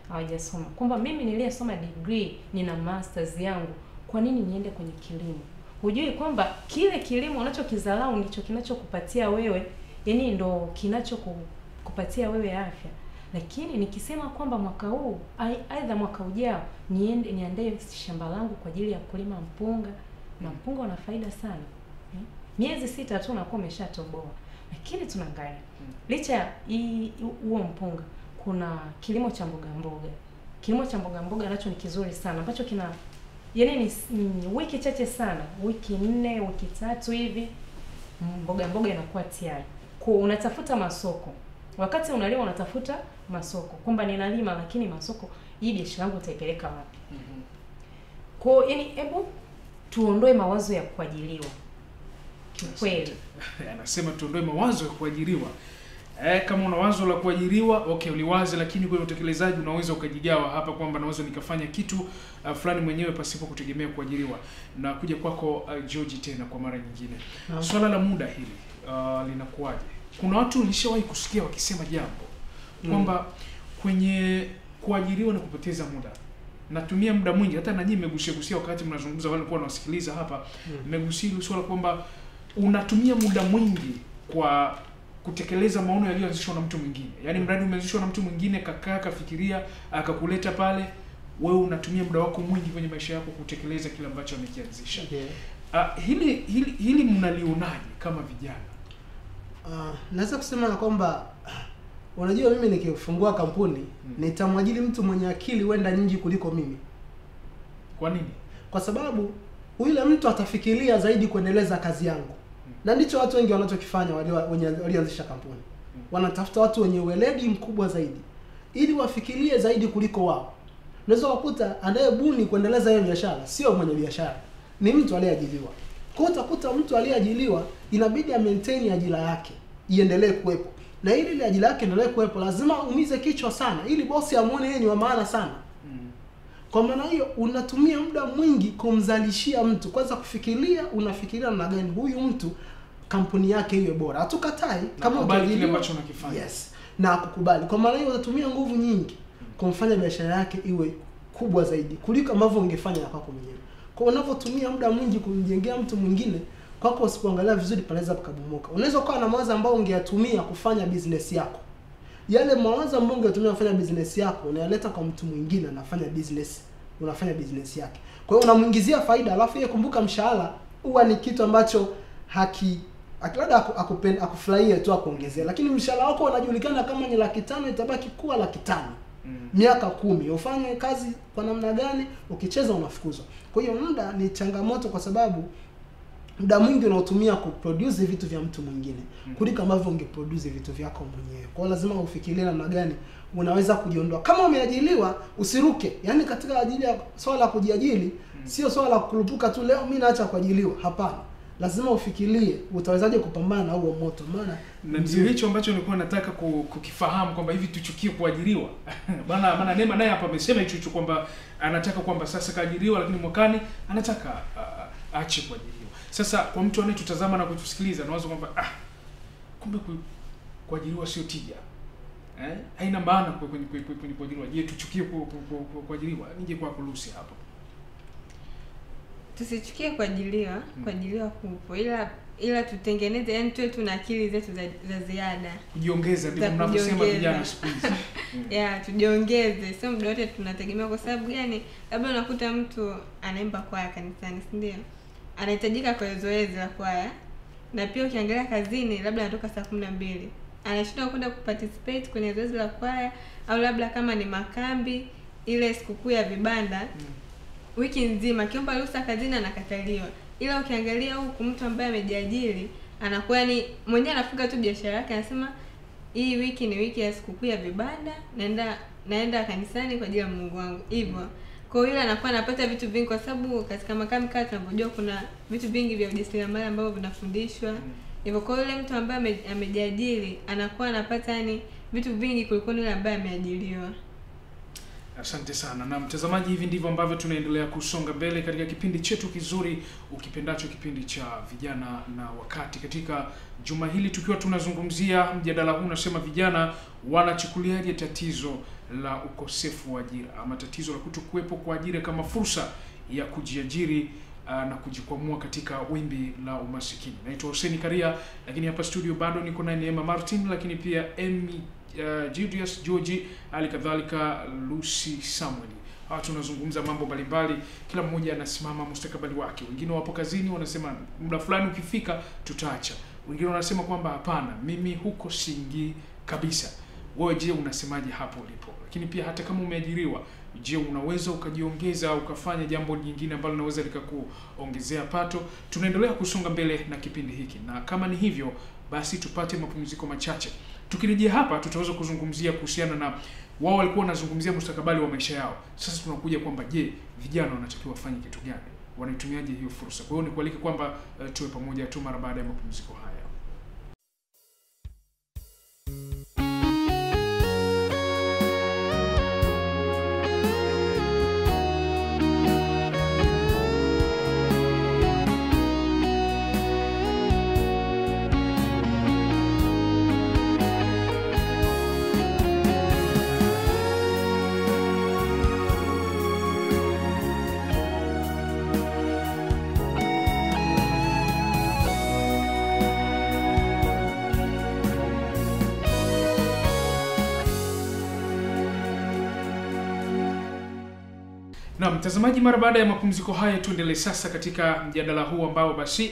hawajasoma. Kwamba mimi niliyesoma degree, nina masters yangu, kwa nini niende kwenye kilimo? Hujui kwamba kile kilimo unachokizarau ndicho kinachokupatia wewe, yani ndo kinachokupatia wewe afya. Lakini nikisema kwamba mwaka huu aidha mwaka ujao niandae shamba langu kwa ajili ya kulima mpunga, na mpunga una faida sana. Miezi 6 tu unakuwa umeshatoboa. Lakini tunaangalia licha huo mpunga, kuna kilimo cha mboga mboga. Kilimo cha mboga mboga nacho ni kizuri sana, ambacho kina yani ni wiki chache sana, wiki 4, wiki 3 hivi mboga mboga inakuwa tayari. Kwa unatafuta masoko. Wakati unalima unatafuta masoko. Kwamba ninalima lakini masoko, hii biashara yangu utaipeleka wapi? Kwa yani hebu tuondoe mawazo ya kuajiriwa. Kweli. Anasema tuondoe mawazo ya kuajiriwa. Kama una wazo la kuajiriwa, okay, uliwaze, lakini kwa utekelezaji unaweza ukajigawa hapa kwamba naweza nikafanya kitu fulani mwenyewe pasipo kutegemea kuajiriwa. Na kuja kwako George tena kwa mara nyingine. Swala la muda hili linakuaje? Kuna watu nilishawahi kusikia wakisema jambo kwamba kwenye kuajiriwa na kupoteza muda. Natumia muda mwingi, hata na nyinyi mmegusia wakati mnazungumza, wale walikuwa wanasikiliza hapa, mmegusia swala kwamba unatumia muda mwingi kwa kutekeleza maono yaliyoanzishwa na mtu mwingine. Yaani mradi umeanzishwa na mtu mwingine, kakaa kafikiria, akakuleta pale, wewe unatumia muda wako mwingi kwenye maisha yako kutekeleza kile ambacho amekianzisha. Hili mnalionaje kama vijana? Naweza kusema kwamba unajua mimi nikifungua kampuni nitamwajiri mtu mwenye akili wenda nyingi kuliko mimi. Kwa nini? Kwa sababu yule mtu atafikiria zaidi kuendeleza kazi yangu. Na ndicho watu wengi wanachokifanya walioanzisha kampuni. Wanatafuta watu wenye weledi mkubwa zaidi ili wafikirie zaidi kuliko wao. Unaweza kukuta anayebuni kuendeleza hiyo biashara sio mwenye biashara, ni mtu aliyeajiriwa. Kwa hiyo utakuta mtu aliyeajiriwa inabidi maintain ajira yake iendelee kuwepo. Na ili ile ajira yake endelee kuwepo lazima umize kichwa sana ili bosi amuone yeye ni wa maana sana. Kwa maana hiyo unatumia muda mwingi kumzalishia mtu. Kwanza kufikiria, unafikiria namna gani huyu mtu kampuni yake iwe bora. Hatukatai kama utajiri kile ambacho unakifanya. Yes. Na kukubali. Kwa maana hiyo utatumia nguvu nyingi kumfanya biashara yake iwe kubwa zaidi kuliko ambavyo ungefanya kwako mwenyewe. Kwa unavyotumia muda mwingi kumjengea mtu mwingine, kwako usipoangalia vizuri panaweza pakabomoka. Unaweza kuwa na mawazo ambayo ungeyatumia kufanya business yako. Yale mawazo ambayo ungetumia kufanya business yako unayaleta kwa mtu mwingine anafanya business, unafanya business yake. Kwa hiyo unamuingizia faida, alafu yeye kumbuka mshahara huwa ni kitu ambacho labda akufurahie tu akuongezea, lakini mshahara wako unajulikana kama ni 500,000 itabaki kuwa 500,000. Miaka 10 ufanye kazi kwa namna gani, ukicheza unafukuzwa. Kwa hiyo muda ni changamoto, kwa sababu muda mwingi unaotumia kuproduce vitu vya mtu mwingine kuliko ambavyo ungeproduce vitu vyako mwenyewe. Kwa hiyo lazima ufikirie namna gani unaweza kujiondoa. Kama umeajiliwa usiruke. Yaani katika ajili ya swala la kujiajiri sio swala la kukurupuka tu leo mimi naacha kuajiliwa. Hapana. Lazima ufikirie utawezaje kupambana na huo moto. Maana ndio hicho ambacho nilikuwa nataka kukifahamu, kwamba hivi tuchukie kuajiriwa. Maana Neema naye hapa amesema hicho kwamba anataka kwamba sasa kaajiriwa, lakini mwakani anataka aache kuajiriwa. Sasa kwa mtu anayetutazama na kutusikiliza nawaza kwamba kumbe kuajiriwa sio tija. Haina maana kwenye kuajiriwa. Je, tuchukie kuajiriwa? Nije kwa Lucy hapo. Tusichukie kuajiriwa, kuajiriwa kupo. Ila tutengeneze, yani tuwe tuna akili zetu za ziada. Kujiongeza ndivyo mnavyosema vijana siku hizi. Tujiongeze. Sio muda wote tunategemea. Kwa sababu gani? Labda unakuta mtu anaimba kwaya kanisani, si ndio? Anahitajika kwa zoezi la kwaya. Na pia ukiangalia kazini labda anatoka saa 12. Anashinda kwenda kuparticipate kwenye zoezi la kwaya, au labda kama ni makambi ile sikukuu ya vibanda. Wiki nzima kiomba ruhusa kazini anakataliwa. Ila ukiangalia huku mtu ambaye amejiajiri anakuwa ni mwenyewe anafunga tu biashara yake, anasema hii wiki ni wiki ya sikukuu ya vibanda, naenda kanisani kwa ajili ya Mungu wangu. Hivyo. Kwa hiyo anakuwa anapata vitu vingi, kwa sababu katika makambi kama tunavyojua kuna vitu vingi vya ujasiriamali ambavyo vinafundishwa. Hivyo kwa yule mtu ambaye amejiajiri anakuwa anapata yani vitu vingi kuliko yule ambaye ameajiriwa. Asante sana. Na mtazamaji, hivi ndivyo ambavyo tunaendelea kusonga mbele katika kipindi chetu kizuri ukipendacho, kipindi cha vijana na wakati. Katika juma hili tukiwa tunazungumzia mjadala huu, unasema vijana wanachukuliaje tatizo la ukosefu wa ajira ama tatizo la kutokuwepo kwa ajira kama fursa ya kujiajiri na kujikwamua katika wimbi la umasikini. Naitwa Hussein Karia, lakini hapa studio bado niko na Neema Martin, lakini pia Emmy Julius George, alikadhalika Lucy Samuel. Hawa tunazungumza mambo mbalimbali, kila mmoja anasimama mustakabali wake. Wengine wapo kazini wanasema muda fulani ukifika tutaacha. Wengine wanasema kwamba hapana, mimi huko singi kabisa. Wewe je, unasemaje hapo ulipo? Lakini pia hata kama umeajiriwa, je, unaweza ukajiongeza ukafanya jambo lingine ambalo linaweza likakuongezea pato? Tunaendelea kusonga mbele na kipindi hiki, na kama ni hivyo basi tupate mapumziko machache. Tukirejea hapa tutaweza kuzungumzia kuhusiana na wao walikuwa wanazungumzia mustakabali wa maisha yao. Sasa tunakuja kwamba je, vijana wanatakiwa wafanye kitu gani? Wanaitumiaje hiyo fursa? Kwa hiyo nikualike kwamba tuwe pamoja tu mara baada ya mapumziko haya. Na mtazamaji, mara baada ya mapumziko haya tuendelee sasa katika mjadala huu ambao basi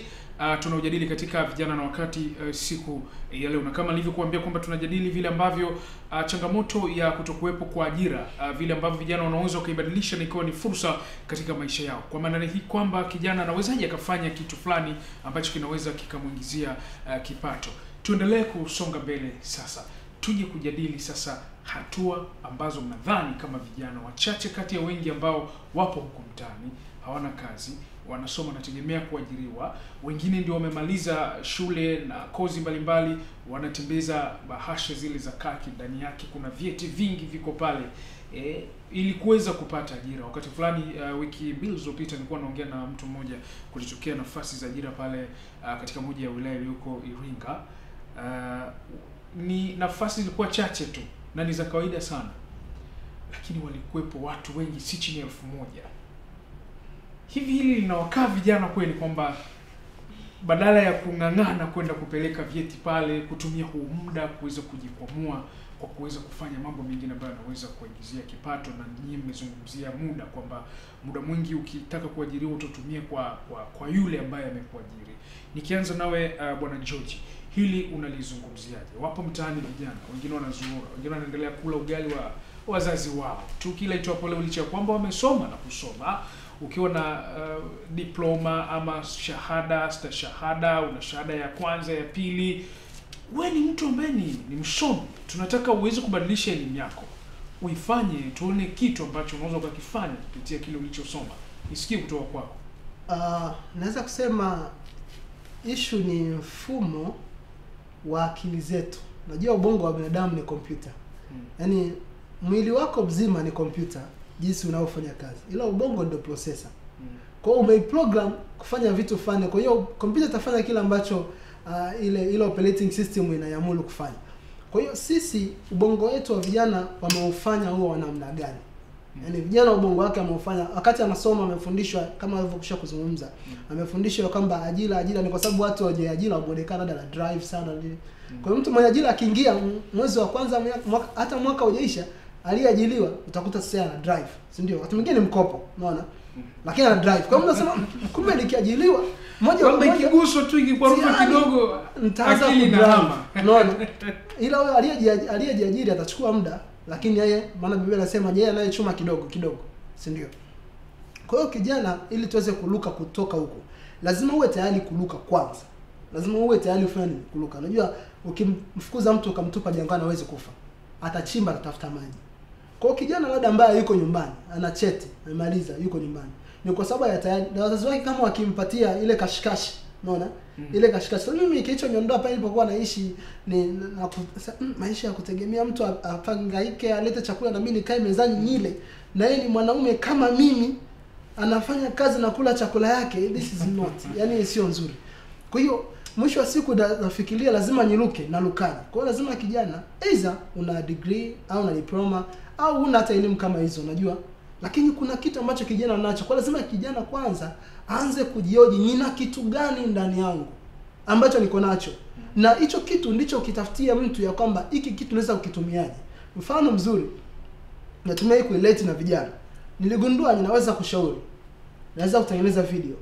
tunaujadili katika vijana na wakati siku ya leo. Na kama nilivyokuambia kwamba tunajadili vile ambavyo changamoto ya kutokuwepo kwa ajira, vile ambavyo vijana wanaweza kuibadilisha na ikawa ni fursa katika maisha yao. Kwa maana hii kwamba kijana anawezaje akafanya kitu fulani ambacho kinaweza kikamuingizia kipato. Tuendelee kusonga mbele sasa. Tuje kujadili sasa hatua ambazo mnadhani kama vijana wachache kati ya wengi ambao wapo huko mtaani hawana kazi, wanasoma na tegemea kuajiriwa, wengine ndio wamemaliza shule na kozi mbalimbali, wanatembeza bahasha zile za kaki, ndani yake kuna vyeti vingi viko pale ili kuweza kupata ajira. Wakati fulani wiki mbili zilizopita nilikuwa naongea na mtu mmoja, kulitokea nafasi za ajira pale katika moja ya wilaya iliyoko Iringa. Ni nafasi zilikuwa chache tu na ni za kawaida sana, lakini walikuwepo watu wengi si chini ya 1000. hivi hili linawakaa vijana kweli kwamba badala ya kung'ang'ana kwenda kupeleka vyeti pale, kutumia huu muda kuweza kujikwamua kwa kuweza kufanya mambo mengine ambayo yanaweza kuingizia kipato? Na nyinyi mmezungumzia muda kwamba muda mwingi ukitaka kuajiriwa utatumia kwa yule ambaye amekuajiri. Nikianza nawe Bwana George, hili unalizungumziaje? Wapo mtaani vijana, wengine wanazuura, wengine wanaendelea kula ugali wa wazazi wao tu kila itwapo leo, licha ya kwamba wamesoma na kusoma. Ukiwa na diploma ama shahada, stashahada, una shahada ya kwanza, ya pili, wewe ni mtu ambaye ni msomi. Tunataka uweze kubadilisha elimu yako, uifanye tuone kitu ambacho unaweza ukakifanya kupitia kile ulichosoma. Isikie kutoka kwako. Naweza kusema issue ni mfumo wa akili zetu. Najua ubongo wa binadamu ni kompyuta. Yaani mwili wako mzima ni kompyuta jinsi unaofanya kazi, ila ubongo ndio processor. Kwa hiyo umeiprogram kufanya vitu fulani, kwa hiyo kompyuta itafanya kile ambacho ile operating system inayamuru kufanya. Kwa hiyo sisi ubongo wetu wa vijana wameufanya huo wa namna gani? Yaani vijana ubongo wake ameufanya wakati anasoma, amefundishwa kama alivyokwisha kuzungumza. Amefundishwa kwamba ajira ni kwa sababu watu waje ajira waonekana na drive sana nini. Kwa hiyo mtu mwenye ajira akiingia mwezi wa kwanza hata mwaka hujaisha, aliyeajiliwa utakuta sasa ana drive, si ndio? Watu wengine mkopo, unaona? Lakini ana drive. Kwa hiyo unasema kumbe nikiajiliwa moja kwa moja ikiguswa tu ikikwaruka kidogo nitaanza kudrama, unaona? Ila huyo aliyejiajiri atachukua muda, lakini yeye maana Biblia inasema yeye anayechuma kidogo, si ndio? Kwa hiyo kijana, ili tuweze kuluka kutoka huko, lazima uwe tayari kuluka kwanza. Lazima uwe tayari ufanye kuluka. Unajua ukimfukuza mtu ukamtupa jangwani hawezi kufa. Atachimba, atatafuta maji. Kwa hiyo kijana labda ambaye yuko nyumbani, ana cheti, amemaliza, yuko nyumbani, ni kwa sababu ya tayari na wazazi wake kama wakimpatia ile kashikashi, unaona? Ile kashikashi. So mimi kilichoniondoa pale nilipokuwa naishi ni maisha ya kutegemea mtu apangaike alete chakula na mimi nikae mezani nile, na yeye ni mwanaume kama mimi anafanya kazi na kula chakula yake. This is not, yani sio nzuri. Kwa hiyo mwisho wa siku nafikiria lazima niruke na lukaji. Kwa hiyo lazima kijana either una degree au una diploma au una hata elimu kama hizo, unajua? Lakini kuna kitu ambacho kijana anacho. Kwa lazima kijana kwanza aanze kujioji, nina kitu gani ndani yangu ambacho niko nacho. Na hicho kitu ndicho ukitafutia mtu ya kwamba hiki kitu naweza kukitumiaje. Mfano mzuri natumia kuileti na vijana. Niligundua ninaweza kushauri, naweza kutengeneza video,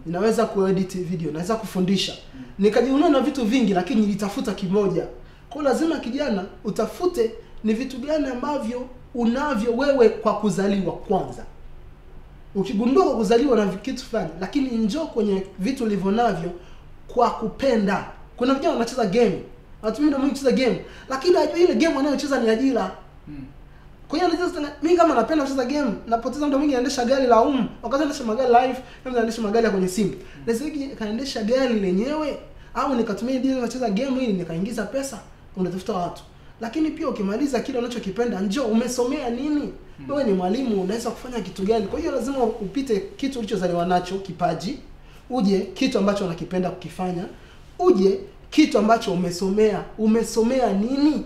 ninaweza kuedit video, naweza kufundisha. Nikajiunua na vitu vingi, lakini nilitafuta kimoja. Kwa lazima kijana utafute ni vitu gani ambavyo unavyo wewe kwa kuzaliwa kwanza. Ukigundua kwa kuzaliwa na kitu fulani, lakini njoo kwenye vitu ulivyonavyo kwa kupenda. Kuna vijana wanacheza game, watu wengi wanacheza game, lakini hajui ile game wanayocheza ni ajira. Kwa hiyo anaweza mimi kama napenda kucheza game, napoteza muda mwingi naendesha gari la wakati naendesha magari live, kama naendesha magari ya kwenye simu. Lazima kaendesha gari lenyewe au nikatumia ndio nacheza game ili nikaingiza pesa, unatafuta watu. Lakini pia ukimaliza kile unachokipenda, njoo umesomea nini? Wewe ni mwalimu, unaweza kufanya kitu gani? Kwa hiyo lazima upite kitu ulichozaliwa nacho, kipaji, uje kitu ambacho unakipenda kukifanya, uje kitu ambacho umesomea nini?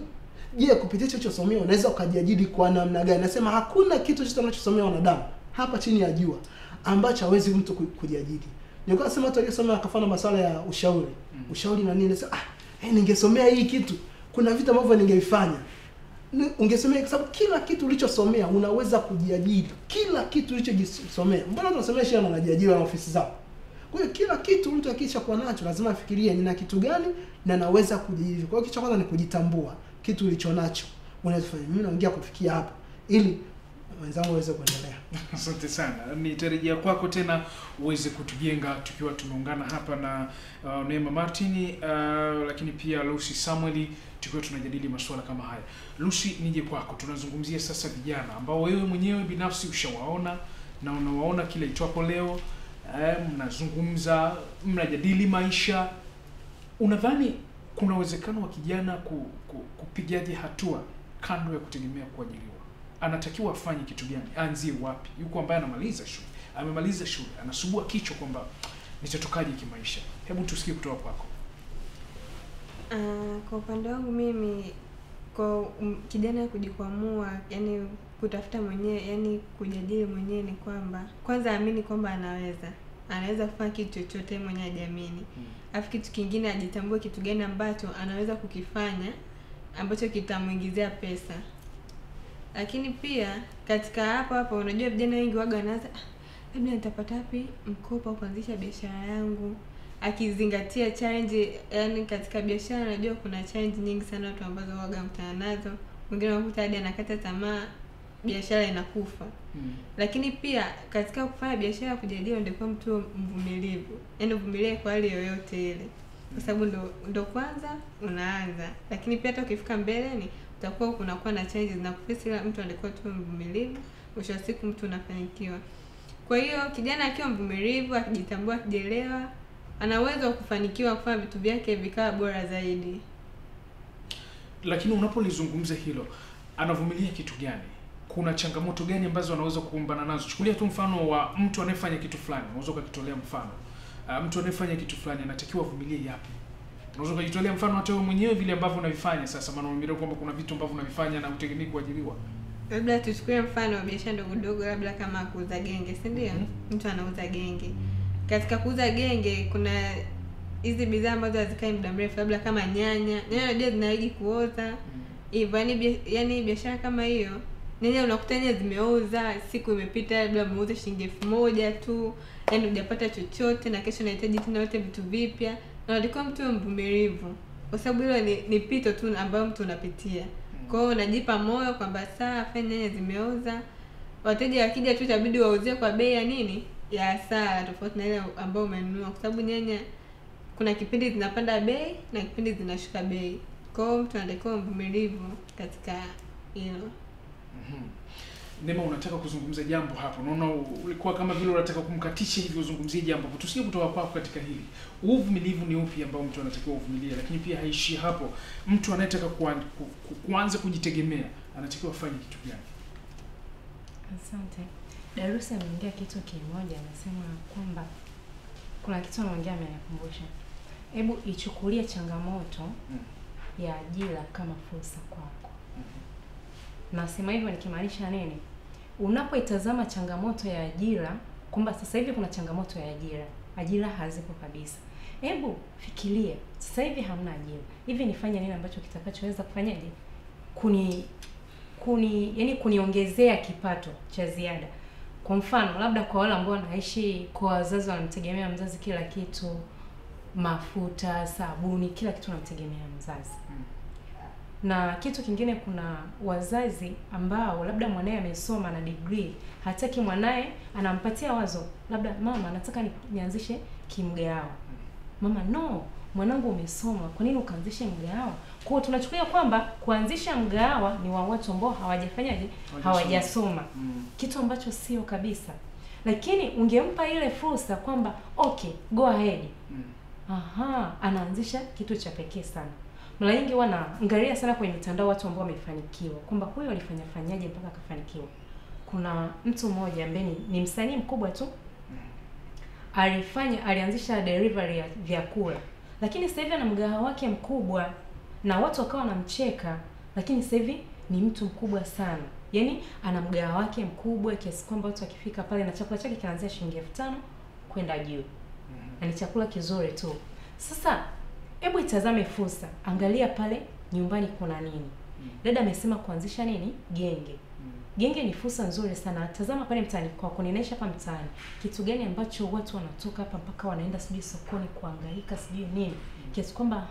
Je, kupitia hicho ulichosomea unaweza ukajiajiri kwa namna gani? Nasema hakuna kitu chochote unachosomea wanadamu hapa chini ya jua ambacho hawezi mtu kujiajiri. Nilikuwa nasema watu waliosoma akafanya masuala ya ushauri. Ushauri na nini? Nasema ningesomea hii kitu. Kuna vitu ambavyo ningeifanya. Ungesomea kwa sababu kila kitu ulichosomea unaweza kujiajiri. Kila kitu ulichojisomea. Mbona tunasomea shule na unajiajiri na ofisi zao? Kwa hiyo kila kitu mtu akisha kuwa nacho lazima afikirie nina kitu gani na naweza kujiajiri. Kwa hiyo kitu cha kwanza ni kujitambua kitu ulicho nacho. Unaweza kufanya mimi naongea kufikia hapa ili wenzangu waweze kuendelea. Asante sana. Nitarejea kwako tena uweze kutujenga tukiwa tumeungana hapa na Neema Martin lakini pia Lucy Samuel tukiwa tunajadili masuala kama haya. Lucy, nije kwako. Tunazungumzia sasa vijana ambao wewe mwenyewe binafsi ushawaona na unawaona kila itwapo leo, mnazungumza, mnajadili maisha. Unadhani kuna uwezekano wa kijana kupigaje hatua kando ya kutegemea kuajiriwa? Anatakiwa afanye kitu gani? Aanzie wapi? Yuko ambaye anamaliza shule, amemaliza shule, anasubua kichwa kwamba nitatokaje kimaisha. Hebu tusikie kutoka kwako. Kwa upande wangu mimi kwa kijana kujikwamua, yani kutafuta mwenyewe, yani kujadili mwenyewe, ni kwamba kwanza amini kwamba anaweza kufanya kitu chochote mwenyewe, ajiamini. Alafu kitu kingine ajitambue kitu gani ambacho anaweza kukifanya ambacho kitamuingizia pesa. Lakini pia katika hapo unajua vijana wengi waga wanaanza labda nitapata wapi mkopo wa kuanzisha biashara yangu, akizingatia challenge. Yani katika biashara unajua kuna challenge nyingi sana watu ambazo waga mkutana nazo. Mwingine unakuta hadi anakata tamaa, biashara inakufa. Lakini pia katika kufanya biashara kujadili, ndio mtu mvumilivu, yani uvumilie kwa hali yoyote ile, kwa sababu ndo kwanza unaanza. Lakini pia hata ukifika mbeleni utakuwa kunakuwa na changes na kufisi, ila mtu alikuwa tu mvumilivu, mwisho wa siku mtu unafanikiwa. Kwa hiyo kijana akiwa mvumilivu, akijitambua, akijielewa, ana uwezo wa kufanikiwa kufanya vitu vyake vikawa bora zaidi. Lakini unapolizungumza hilo, anavumilia kitu gani? Kuna changamoto gani ambazo anaweza kukumbana nazo? Chukulia tu mfano wa mtu anayefanya kitu fulani, unaweza ukitolea mfano. Mtu anayefanya kitu fulani anatakiwa avumilie yapi? Unaweza ukitolea mfano hata wewe mwenyewe vile ambavyo unavifanya sasa, maana umeelewa kwamba kuna vitu ambavyo unavifanya na utegemei kuajiriwa. Labda tuchukue mfano wa biashara ndogo ndogo, labda kama kuuza genge, si ndio? Mtu anauza genge. Katika kuuza genge kuna hizi bidhaa ambazo hazikai muda mrefu, labda kama nyanya ndio zinahitaji kuoza. Hivyo yani biashara kama hiyo, nyanya unakuta nyanya zimeoza, siku imepita, labda umeuza shilingi 1000 tu, yani hujapata chochote, na kesho unahitaji tena yote vitu vipya. Na unatakiwa mtu mvumilivu, kwa sababu hilo ni pito tu ambayo mtu unapitia. Kwa hiyo unajipa moyo kwamba saa fanya nyanya zimeoza, wateja wakija tu itabidi wauzie kwa bei ya nini, ya hasara, tofauti na ile ambayo umenunua, kwa sababu nyanya kuna kipindi zinapanda bei na kipindi zinashuka bei. Kwa hiyo mtu anatakiwa mvumilivu katika hilo. Neema, unataka kuzungumza jambo hapo. Unaona ulikuwa kama vile unataka kumkatisha hivi uzungumzie jambo. Tusikie kutoka kwako katika hili. Uvumilivu ni upi ambao mtu anatakiwa uvumilie? Lakini pia haishi hapo. Mtu anayetaka kuanza kujitegemea anatakiwa afanye kitu gani? Asante. Darussa ameongea kitu kimoja, anasema kwamba kuna kitu anaongea amenikumbusha. Hebu ichukulie changamoto ya ajira kama fursa kwako. Nasema hivyo nikimaanisha nini? Unapoitazama changamoto ya ajira kwamba sasa hivi kuna changamoto ya ajira hazipo kabisa. Hebu fikiria, sasa hivi hamna ajira. Hivi nifanye nini ambacho kitakachoweza kufanyaje? Kuniongezea kipato cha ziada. Kwa mfano, labda kwa wale ambao wanaishi kwa wazazi, wanamtegemea mzazi kila kitu, mafuta, sabuni, kila kitu wanamtegemea mzazi. Na kitu kingine, kuna wazazi ambao labda mwanae amesoma na degree, hataki mwanae, anampatia wazo, labda mama nataka nianzishe kimgao. Mama, no, mwanangu umesoma, kwa nini ukaanzishe mgao? Kwa hiyo tunachukulia kwamba kuanzisha mgawa ni wa watu ambao hawajafanyaje, hawajasoma. Kitu ambacho sio kabisa. Lakini ungempa ile fursa kwamba okay, go ahead. Anaanzisha kitu cha pekee sana. Mara nyingi wanaangalia sana kwenye mitandao watu ambao wamefanikiwa, kwamba huyo alifanyaje mpaka akafanikiwa. Kuna mtu mmoja ambaye ni msanii mkubwa tu, alianzisha delivery ya vyakula, lakini sasa hivi ana mgahawa wake mkubwa na watu wakawa wanamcheka, lakini sasa hivi ni mtu mkubwa sana. Yaani ana mgahawa wake mkubwa kiasi kwamba watu wakifika pale, na chakula chake kinaanzia shilingi 5000 kwenda juu. Na ni chakula kizuri tu. Sasa hebu itazame fursa, angalia pale nyumbani kuna nini. Dada amesema kuanzisha nini? Genge. Genge ni fursa nzuri sana. Tazama pale mtaani kwako, ninaisha hapa mtaani. Kitu gani ambacho watu wanatoka hapa mpaka wanaenda sijui sokoni kuhangaika sijui nini? Kiasi kwamba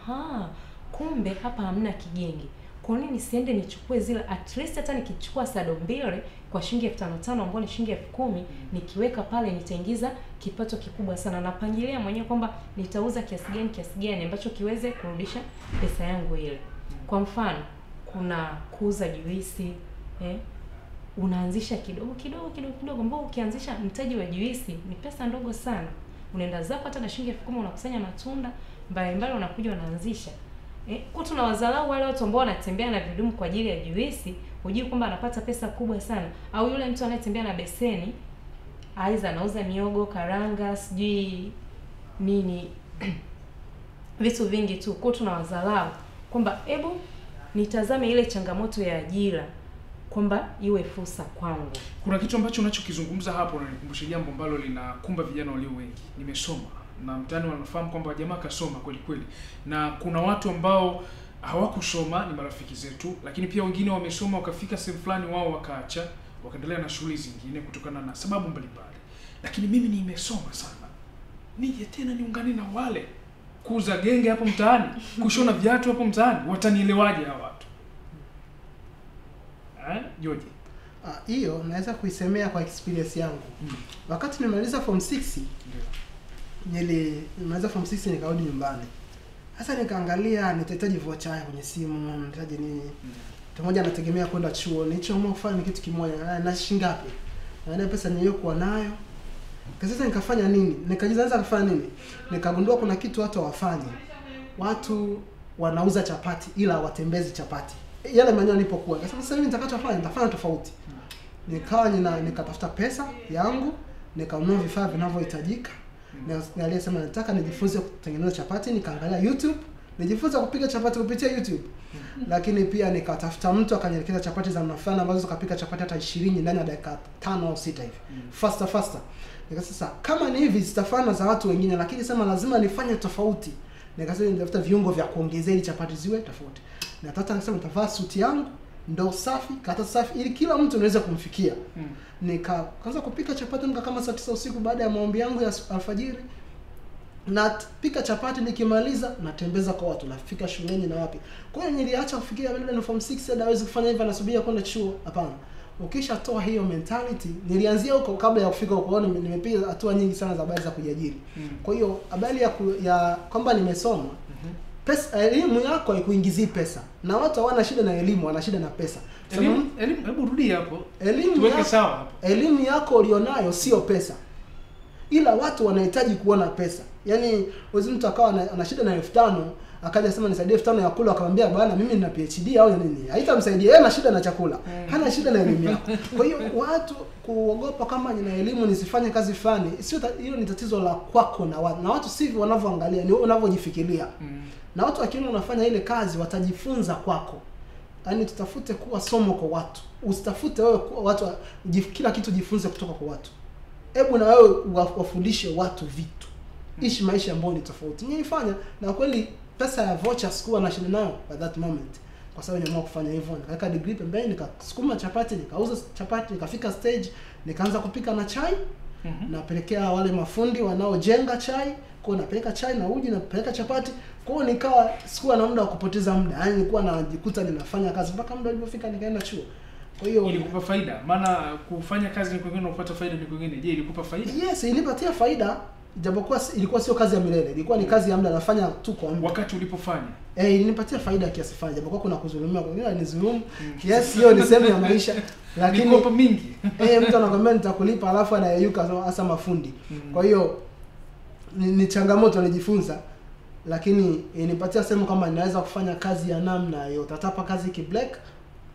kumbe hapa hamna kigenge. Kwa nini siende nichukue zile, at least hata nikichukua sado 2 kwa shilingi 5500 ambapo ni shilingi 10000, nikiweka pale nitaingiza kipato kikubwa sana. Napangilia mwenyewe kwamba nitauza kiasi gani ambacho kiweze kurudisha pesa yangu ile. Kwa mfano, kuna kuuza juisi, unaanzisha kidogo ambao ukianzisha mtaji wa juisi ni pesa ndogo sana. Unaenda zako hata na shilingi 10000, unakusanya matunda mbalimbali, unakuja unaanzisha. Kwa tunawazalau wale watu ambao wanatembea na vidumu kwa ajili ya juisi, hujui kwamba anapata pesa kubwa sana. Au yule mtu anayetembea na beseni, aiza anauza miogo, karanga, sijui nini vitu vingi tu. Kwa tunawazalau kwamba hebu nitazame ile changamoto ya ajira kwamba iwe fursa kwangu. Kuna kitu ambacho unachokizungumza hapo unanikumbusha jambo ambalo linakumba vijana walio wengi. Nimesoma na mtani wanafahamu kwamba jamaa kasoma kweli kweli, na kuna watu ambao hawakusoma, ni marafiki zetu, lakini pia wengine wamesoma wakafika sehemu fulani wao wakaacha, wakaendelea na shughuli zingine kutokana na sababu mbalimbali. Lakini mimi nimesoma sana, nije tena niungane na wale kuuza genge hapo mtaani, kushona viatu hapo mtaani, watanielewaje hawa watu? George, hiyo naweza kuisemea kwa experience yangu. Wakati nimaliza form 6 nimaliza form 6 nikarudi nyumbani. Sasa nikaangalia nitahitaji voucher kwenye simu, nitahitaji nini. Pamoja nategemea kwenda chuo, nilichoamua kufanya kitu kimoja, na shilingi ngapi? Na pesa niliyokuwa nayo. Sasa nikafanya nini? Nikajianza kufanya nini? Nikagundua kuna kitu watu hawafanyi. Watu wanauza chapati ila watembezi chapati. Yale maeneo nilipokuwa. Sasa hivi nitakachofanya nitafanya tofauti. Nikawa nikatafuta pesa yangu, nikanunua vifaa vinavyohitajika. Na aliyesema nataka nijifunze kutengeneza chapati, nikaangalia YouTube, nijifunza kupiga chapati kupitia YouTube. Lakini pia nikatafuta mtu akanielekeza chapati za mafana ambazo zikapika chapati hata 20 ndani ya dakika 5 au 6 hivi. Faster. Sasa kama ni hivi zitafana za watu wengine, lakini sema lazima nifanye tofauti. Nikasema nitafuta viungo vya kuongezea ili chapati ziwe tofauti. Na tata nikasema nitavaa suti yangu, ndo safi, kata safi ili kila mtu anaweza kumfikia. Nikaanza kupika chapati kama saa 9 usiku baada ya maombi yangu ya alfajiri. Na pika chapati nikimaliza natembeza kwa watu, nafika shuleni na wapi. Kwa hiyo niliacha kufikia baada form 6 hadi hawezi kufanya hivyo anasubia kwenda chuo. Hapana. Ukishatoa hiyo mentality, nilianzia huko kabla ya kufika huko, nimepiga hatua nyingi sana za habari za kujiajiri. Kwa hiyo habari ya kwamba nimesoma, pesa, elimu yako haikuingizii pesa. Na watu hawana shida na elimu, wana shida na pesa. Elimu, hebu rudi hapo. Tuweke sawa hapo. Elimu yako ulionayo sio pesa. Ila watu wanahitaji kuona pesa. Yaani wewe mtu akawa ana shida na 5,000, akaja sema nisaidie 5,000 ya kula, akamwambia bwana mimi nina PhD au nini. Haitamsaidia, yeye ana shida na chakula. Hana shida na elimu yako. Kwa hiyo watu kuogopa kama nina elimu nisifanye kazi fulani, sio hiyo ni tatizo la kwako na watu. Na watu sivyo wanavyoangalia, ni wewe unavyojifikiria. Na watu wakiona unafanya ile kazi watajifunza kwako. Yaani tutafute kuwa somo kwa watu. Usitafute wewe watu kila kitu jifunze kutoka kwa watu. Hebu na wewe wafundishe watu vitu. Ishi maisha ambayo ni tofauti. Nilifanya na kweli pesa ya voucher sikuwa na shida nayo at that moment. Kwa sababu nimeamua kufanya hivyo. Nikaweka degree pembeni, nikasukuma chapati, nikauza chapati, nikafika stage, nikaanza kupika na chai. Napelekea wale mafundi wanaojenga chai, kwa napeleka chai na uji, napeleka chapati. Kwa hiyo nikawa sikuwa na muda wa kupoteza muda. Yaani nilikuwa najikuta ninafanya kazi mpaka muda ulipofika nikaenda chuo. Kwa hiyo ilikupa faida? Maana kufanya kazi ni kwingine na kupata faida ni kwingine. Je, ilikupa faida? Yes, ilipatia faida. Japokuwa ilikuwa sio kazi ya milele. Ilikuwa ni kazi ya muda, nafanya tu kwa muda. Wakati ulipofanya? Ilinipatia faida kiasi fulani. Japokuwa kuna kudhulumiwa, kwa hiyo nizulumu. Yes, hiyo ni sehemu ya maisha. Lakini mikopo mingi. Mtu anakuambia nitakulipa alafu anayeyuka hasa mafundi. Kwa hiyo ni changamoto nilijifunza. Lakini inipatia sehemu kama ninaweza kufanya kazi ya namna hiyo. Tatapa kazi ki-black.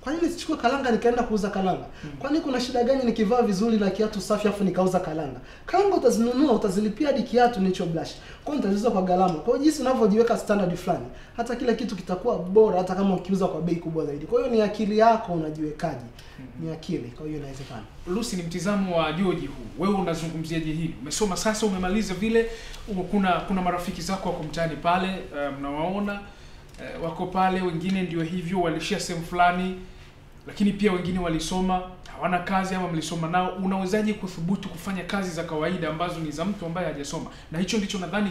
Kwa nini nisichukue kalanga nikaenda kuuza kalanga? Kwani kuna shida gani nikivaa vizuri na kiatu safi afu nikauza kalanga? Kalanga utazinunua, utazilipia hadi kiatu nicho blush. Kwa hiyo nitaziuza kwa gharama. Kwa hiyo jinsi unavyojiweka standard fulani, hata kila kitu kitakuwa bora hata kama ukiuza kwa bei kubwa zaidi. Kwa hiyo ni akili yako unajiwekaje. Ni akili. Kwa hiyo inawezekana. Lucy, ni mtizamo wa George huu. Wewe unazungumziaje hili? Umesoma sasa, umemaliza vile, kuna marafiki zako wako mtaani pale, mnawaona wako pale, wengine ndio hivyo walishia sehemu fulani. Lakini pia wengine walisoma, hawana kazi ama mlisoma nao. Unawezaje kuthubutu kufanya kazi za kawaida ambazo ni za mtu ambaye hajasoma? Na hicho ndicho nadhani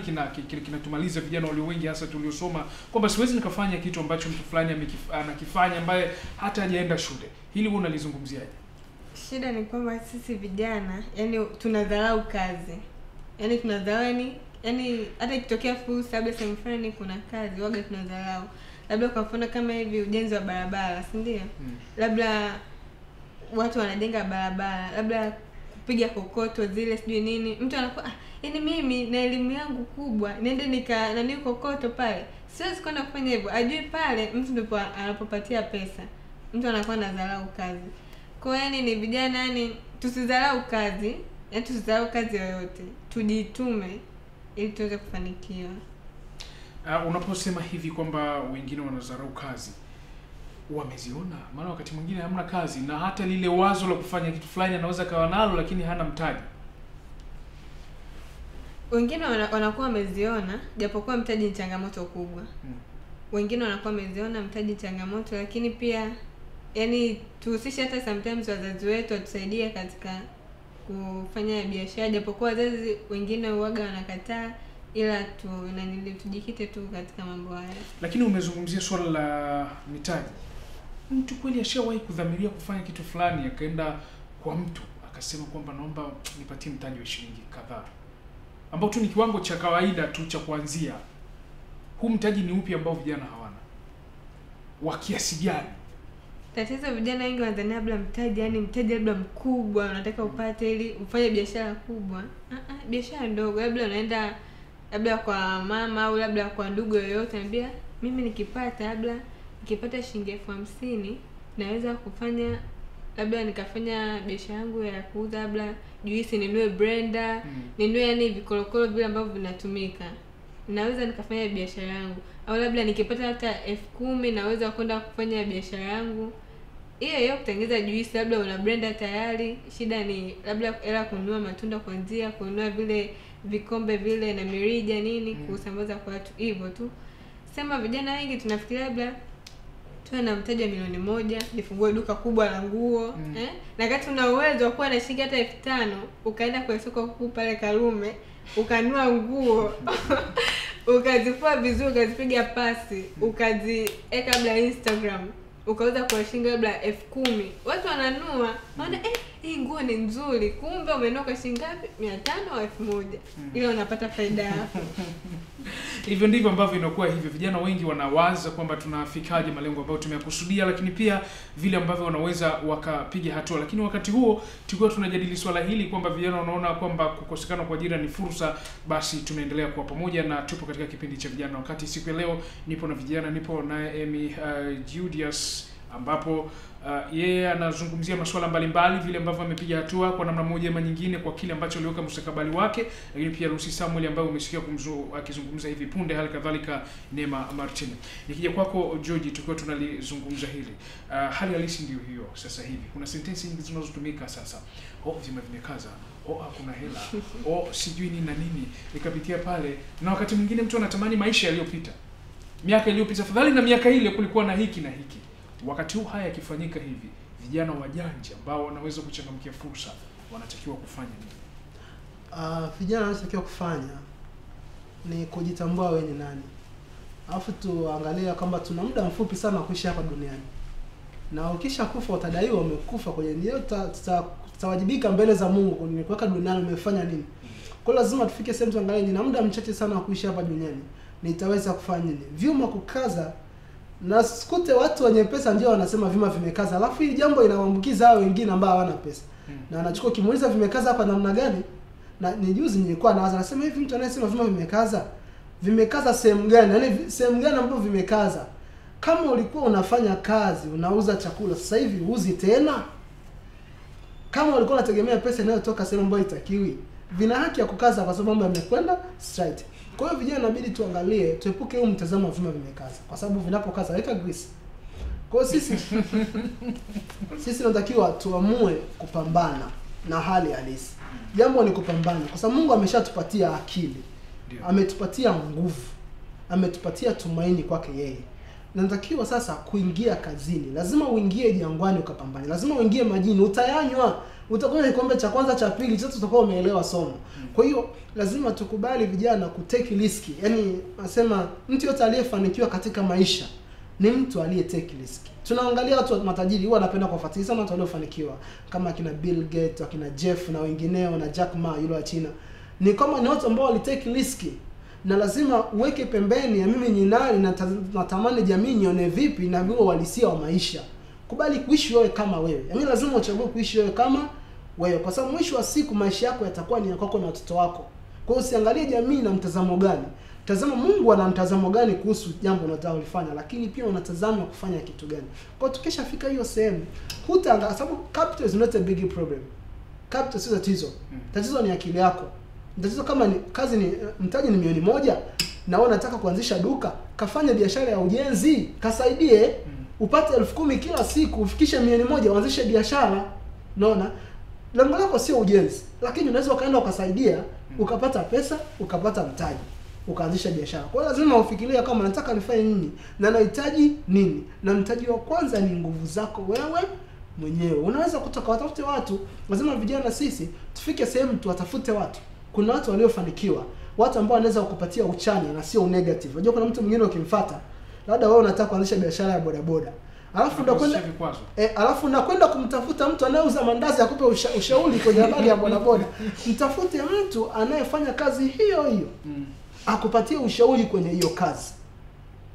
kinatumaliza vijana walio wengi hasa tuliosoma, kwamba siwezi nikafanya kitu ambacho mtu fulani anakifanya ambaye hata hajaenda shule. Hili wewe unalizungumziaje? Shida ni kwamba sisi vijana, yani tunadharau kazi. Yani tunadharau yani hata ikitokea fursa labda sehemu fulani kuna kazi, waga tunadharau. Labda kwa mfano kama hivi ujenzi wa barabara, si ndio? Labda watu wanajenga barabara, labda kupiga kokoto zile sijui nini. Mtu anakuwa yani mimi na elimu yangu kubwa, niende nani kokoto pale. Siwezi kwenda kufanya hivyo. Ajui pale mtu ndipo anapopatia pesa. Mtu anakuwa anadharau kazi. Kwa hiyo ni vijana yani tusidharau kazi, yani tusidharau kazi yoyote. Tujitume ili tuweze kufanikiwa. Unaposema hivi kwamba wengine wanadharau kazi, wameziona? Maana wakati mwingine hamna kazi na hata lile wazo la kufanya kitu fulani anaweza kawa nalo lakini hana mtaji. Wengine wanakuwa wameziona japokuwa mtaji ni changamoto kubwa. Wengine wanakuwa wameziona mtaji changamoto, lakini pia yani tuhusishe hata sometimes wazazi wetu watusaidie katika kufanya biashara, japokuwa wazazi wengine huaga wanakataa, ila tujikite tu katika mambo haya. Lakini umezungumzia swala la mitaji. Mtu kweli ashawahi kudhamiria kufanya kitu fulani akaenda kwa mtu akasema kwamba naomba nipatie mtaji wa shilingi kadhaa, ambao tu ni kiwango cha kawaida tu cha kuanzia. Huu mtaji ni upi ambao vijana hawana? Wa kiasi gani? Tatizo vijana wengi wanadhania labda mtaji, yani mtaji labda mkubwa unataka upate ili ufanye biashara kubwa. Biashara ndogo, labda unaenda labda kwa mama au labda kwa ndugu yoyote, anambia mimi nikipata shilingi 50,000 naweza kufanya labda nikafanya biashara yangu ya kuuza labda juisi, ninunue blender, ninunue yani vikolokolo vile ambavyo vinatumika. Naweza nikafanya biashara yangu, au labda nikipata hata 10,000 naweza kwenda kufanya biashara yangu hiyo kutengeneza juisi. Labda una blender tayari, shida ni labda hela kununua matunda, kuanzia kununua vile vikombe vile na mirija nini, kusambaza kwa watu hivyo tu. Sema vijana wengi tunafikiria labda tuwe na mtaji wa milioni 1 nifungue duka kubwa la nguo, na kati una uwezo wa kuwa na shilingi hata 5,000 ukaenda kwa soko kuu pale Karume ukanunua nguo ukazifua vizuri, ukazipiga pasi, ukaziweka labda Instagram, ukauza kwa shilingi labda 10,000, watu wananunua, wanaona hii nguo ni nzuri, kumbe umenunua kwa shilingi ngapi? 500 au 1,000, ile unapata faida yako. Hivyo ndivyo ambavyo inakuwa hivyo. Vijana wengi wanawaza kwamba tunafikaje malengo ambayo tumeyakusudia, lakini pia vile ambavyo wanaweza wakapiga hatua. Lakini wakati huo tulikuwa tunajadili swala hili kwamba vijana wanaona kwamba kukosekana kwa ajira ni fursa, basi tunaendelea kuwa pamoja na tupo katika kipindi cha vijana. Wakati siku ya leo nipo na vijana, nipo na Amy Julius, ambapo yeye anazungumzia masuala mbalimbali, vile ambavyo amepiga hatua kwa namna moja ama nyingine kwa kile ambacho aliweka mustakabali wake. Lakini pia Lucy Samuel ambaye umesikia akizungumza hivi punde, hali kadhalika Neema Martin. Nikija kwako George, tulikuwa tunalizungumza hili. Hali halisi ndio hiyo sasa hivi. Kuna sentensi nyingi zinazotumika sasa. Vyema vimekaza. Hakuna hela. Sijui nini na nini. Nikapitia pale, na wakati mwingine mtu anatamani maisha yaliyopita. Miaka iliyopita fadhali na miaka ile kulikuwa na hiki na hiki. Wakati huu haya yakifanyika hivi, vijana wajanja ambao wanaweza kuchangamkia fursa wanatakiwa kufanya nini? Vijana wanatakiwa kufanya ni kujitambua wewe ni nani. Alafu tuangalia kwamba tuna muda mfupi sana kuishi hapa duniani. Na ukisha kufa utadaiwa umekufa kwenye ndio tutawajibika mbele za Mungu ni kuweka duniani umefanya nini. Kwa lazima tufike sehemu tuangalie nina muda mchache sana kuishi hapa duniani. Nitaweza kufanya nini? Vyuma kukaza na sikute watu wenye pesa ndio wanasema vyuma vimekaza. Alafu hili jambo inawaambukiza hao wengine ambao hawana pesa. Na anachukua kimuuliza vimekaza hapa namna gani? Na ni juzi nilikuwa naanza nasema hivi, mtu anayesema vyuma vimekaza sehemu gani? Yaani sehemu gani ambapo vimekaza? Kama ulikuwa unafanya kazi, unauza chakula, sasa hivi uuzi tena? Kama ulikuwa unategemea pesa inayotoka sehemu ambayo itakiwi, vina haki ya kukaza kwa sababu mambo yamekwenda straight. Kwa hiyo vijana inabidi tuangalie, tuepuke huu mtazamo wa vyuma vimekaza, kwa sababu vinapokaza weka grease. Kwa hiyo sisi tunatakiwa tuamue kupambana na hali halisi. Jambo ni kupambana kwa sababu Mungu ameshatupatia akili. Ametupatia nguvu. Ametupatia tumaini kwake yeye. Natakiwa sasa kuingia kazini. Lazima uingie jangwani ukapambane. Lazima uingie majini, utayanywa. Utakuwa kikombe cha kwanza cha pili, sasa tutakuwa umeelewa somo. Kwa hiyo lazima tukubali vijana kutake risk. Yaani nasema mtu yote aliyefanikiwa katika maisha ni mtu aliyetake risk. Tunaangalia watu matajiri huwa wanapenda kufuatilia sana watu waliofanikiwa kama akina Bill Gates, akina Jeff na wengineo na Jack Ma yule wa China. Ni kama ni watu ambao walitake risk. Na lazima uweke pembeni ya mimi ni nani na natamani jamii nione vipi na vile uhalisia wa maisha. Kubali kuishi wewe kama wewe. Yaani lazima uchague kuishi wewe kama wewe, kwa sababu mwisho wa siku maisha yako yatakuwa ni yako na watoto wako. Kwa hiyo usiangalie jamii na mtazamo gani. Tazama Mungu ana mtazamo gani kuhusu jambo unataka ulifanya, lakini pia unatazama kufanya kitu gani. Kwa hiyo tukishafika hiyo sehemu, hutaangalia sababu capital is not a big problem. Capital sio tatizo. Tatizo ni akili yako. Tatizo kama ni kazi ni mtaji ni milioni 1 na wewe unataka kuanzisha duka, kafanya biashara ya ujenzi, kasaidie. upate 10,000 kila siku, ufikishe 100,000, uanzishe biashara. Unaona? Lengo lako sio ujenzi, lakini unaweza ukaenda ukasaidia, ukapata pesa, ukapata mtaji, ukaanzisha biashara. Kwa hiyo lazima ufikirie kama nataka nifanye nini na nahitaji nini. Na mtaji wa kwanza ni nguvu zako wewe mwenyewe. Unaweza kutoka watafute watu. Lazima vijana sisi tufike sehemu tuwatafute watu. Kuna watu waliofanikiwa, watu ambao wanaweza kukupatia uchanya na sio negative. Unajua kuna mtu mwingine ukimfuata, labda wewe unataka kuanzisha biashara ya bodaboda, alafu unakwenda kumtafuta mtu anayeuza mandazi akupe ushauri kwenye habari ya bodaboda. Mtafute mtu anayefanya kazi hiyo hiyo, akupatie ushauri kwenye hiyo kazi.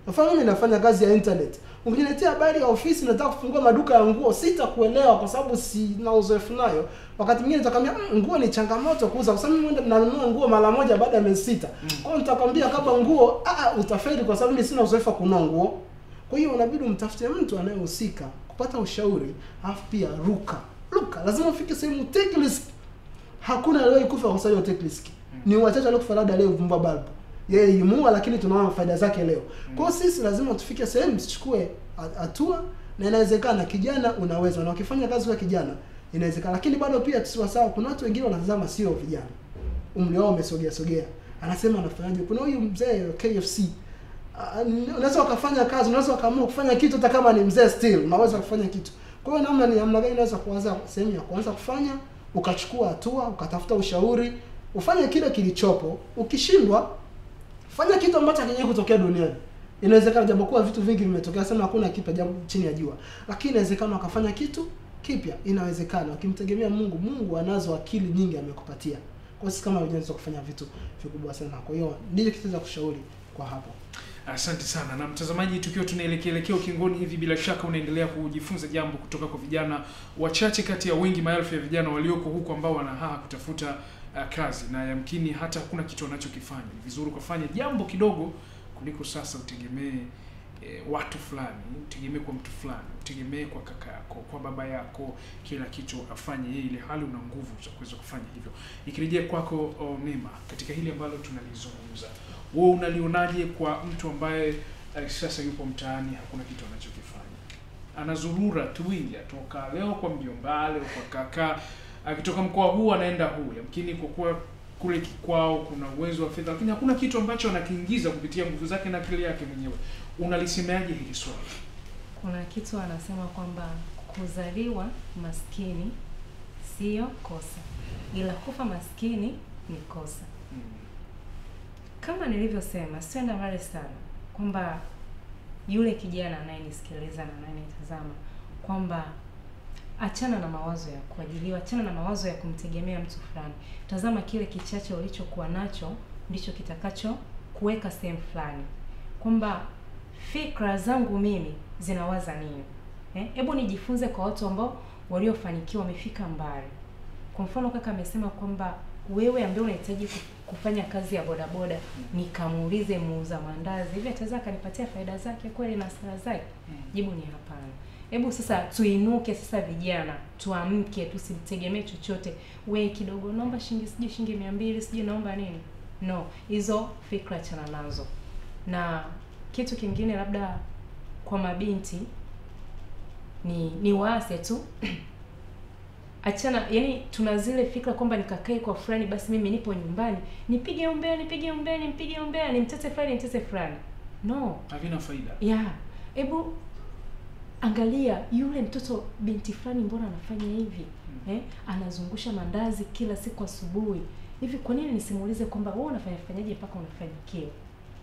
Mfano mimi nafanya kazi ya internet. Ukiniletea habari ya ofisi nataka kufungua maduka ya nguo, sitakuelewa kwa sababu sina uzoefu nayo. Wakati mwingine nitakwambia nguo ni changamoto kuuza kwa sababu mimi nanunua nguo mara moja baada ya miezi 6. Kwa hiyo nitakwambia kama nguo utafeli kwa sababu mimi sina uzoefu wa kununua nguo. Kwa hiyo unabidi umtafute mtu anayehusika kupata ushauri, alafu pia ruka. Lazima ufike sehemu take risk. Hakuna leo kufa kwa sababu ya take risk. Ni wachache waliokufa labda leo vumba balbu. Yeye imua lakini tunaona faida zake leo. Kwa hiyo sisi lazima tufike sehemu tuchukue hatua, na inawezekana kijana unaweza, na ukifanya kazi kwa kijana inawezekana. Lakini bado pia tusiwasahau kuna watu wengine wanazama sio vijana. Umri wao umesogea. Anasema anafanyaje? Kuna huyu mzee KFC. Unaweza ukafanya kazi, unaweza ukaamua kufanya kitu hata kama ni mzee still, unaweza kufanya kitu. Kwa hiyo namna gani unaweza kuanza sehemu ya kwanza kufanya, ukachukua hatua, ukatafuta ushauri, ufanye kile kilichopo. Ukishindwa fanya kitu ambacho hakijawahi kutokea duniani. Inawezekana japokuwa vitu vingi vimetokea, sema hakuna kipya jambo chini ya jua. Lakini inawezekana ukafanya kitu kipya, inawezekana. Ukimtegemea Mungu anazo akili nyingi amekupatia. Kwa sisi kama vijana kufanya vitu vikubwa sana. Kwa hiyo ndicho kitu cha kushauri kwa hapo. Asante sana. Na mtazamaji, tukiwa tunaelekea ukingoni hivi, bila shaka unaendelea kujifunza jambo kutoka kwa vijana wachache kati ya wengi maelfu ya vijana walioko huko ambao wanahaa kutafuta kazi, na yamkini hata hakuna kitu wanachokifanya. Ni vizuri kufanya jambo kidogo kuliko sasa utegemee watu fulani, utegemee kwa mtu fulani, utegemee kwa kaka yako, kwa baba yako, kila kitu afanye yeye, ile hali una nguvu za kuweza kufanya hivyo. Ikirejea kwako Neema, katika hili ambalo tunalizungumza, wewe unalionaje kwa mtu ambaye sasa yupo mtaani, hakuna kitu anachokifanya, anazurura tu wingi, atoka leo kwa mjomba, leo kwa kaka, akitoka mkoa huu anaenda huu, yamkini kwa kuwa kule kwao kuna uwezo wa fedha, lakini hakuna kitu ambacho anakiingiza kupitia nguvu zake na akili yake mwenyewe. Unalisemeaje hili swali? Kuna kitu anasema kwamba kuzaliwa maskini sio kosa, ila kufa maskini ni kosa. Kama nilivyosema, sienda mbali sana kwamba yule kijana anayenisikiliza na anayenitazama kwamba achana na mawazo ya kuajiliwa, achana na mawazo ya kumtegemea mtu fulani. Tazama kile kichache ulichokuwa nacho ndicho kitakacho kuweka sehemu fulani. Kwamba fikra zangu mimi zinawaza nini? Hebu nijifunze kwa watu ambao waliofanikiwa, wamefika mbali. Kwa mfano kaka amesema kwamba wewe ambaye unahitaji kufanya kazi ya bodaboda, nikamuulize muuza mandazi, hivi ataweza kanipatia faida zake kweli na hasara zake? Jibu ni hapana. Hebu sasa tuinuke sasa vijana, tuamke, tusimtegemee chochote. Wewe kidogo naomba shilingi 200, sije naomba nini? No, hizo fikra achana nazo. Na kitu kingine labda kwa mabinti ni waase tu achana, yani tuna zile fikra kwamba nikakae kwa fulani basi mimi nipo nyumbani nipige umbea nimtete fulani. No, havina faida. Hebu angalia yule mtoto binti fulani mbona anafanya hivi? Anazungusha mandazi kila siku asubuhi. Hivi kwa nini nisimuulize kwamba wewe unafanyaje mpaka unafanikiwa?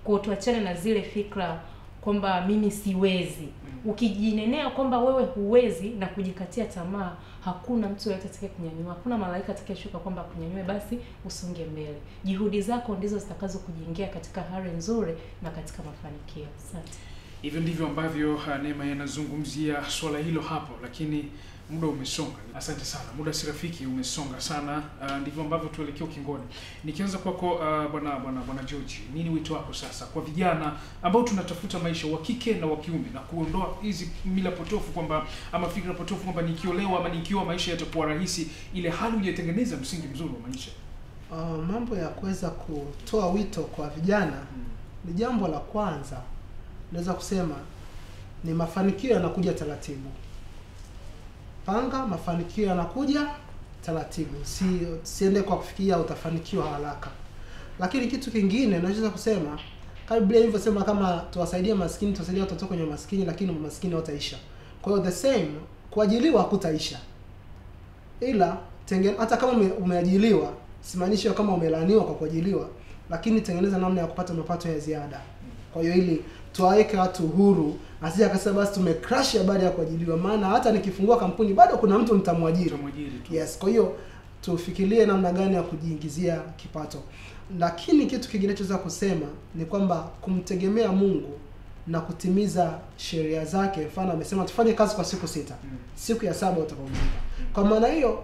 Kwa tuachane na zile fikra kwamba mimi siwezi. Ukijinenea kwamba wewe huwezi na kujikatia tamaa, hakuna mtu yote atakaye kunyanyua. Hakuna malaika atakayeshuka kwamba kunyanyue basi usonge mbele. Juhudi zako ndizo zitakazo kujiingia katika hali nzuri na katika mafanikio. Asante. Hivyo ndivyo ambavyo Neema yanazungumzia swala hilo hapo, lakini muda umesonga. Asante sana. Muda si rafiki, umesonga sana. Ndivyo ambavyo tuelekea ukingoni. Nikianza kwako bwana George, nini wito wako sasa kwa vijana ambao tunatafuta maisha wa kike na wa kiume na kuondoa hizi mila potofu kwamba ama fikra potofu kwamba nikiolewa ama nikioa maisha yatakuwa rahisi, ile hali hujatengeneza msingi mzuri wa maisha? Mambo ya kuweza kutoa wito kwa vijana ni jambo la kwanza. Naweza kusema ni mafanikio yanakuja taratibu. Panga, mafanikio yanakuja taratibu. Siende kwa kufikia utafanikiwa haraka. Lakini kitu kingine naweza kusema, kama Biblia ilivyosema, kama tuwasaidie maskini, tuwasaidie watoto kwenye maskini, lakini maskini wataisha. Kwa hiyo the same, kuajiliwa hakutaisha. Ila hata kama umeajiliwa, simaanishi kama umelaaniwa kwa kuajiliwa, lakini tengeneza namna ya kupata mapato ya ziada. Kwa hiyo ili tuwaweke watu huru, asije akasema basi tumecrash habari ya kuajiliwa, maana hata nikifungua kampuni bado kuna mtu nitamwajiri. Yes, kwa hiyo tufikirie namna gani ya kujiingizia kipato. Lakini kitu kingine nachoweza kusema ni kwamba kumtegemea Mungu na kutimiza sheria zake. Mfano amesema tufanye kazi kwa siku 6. Siku ya 7 utapumzika. Kwa maana hiyo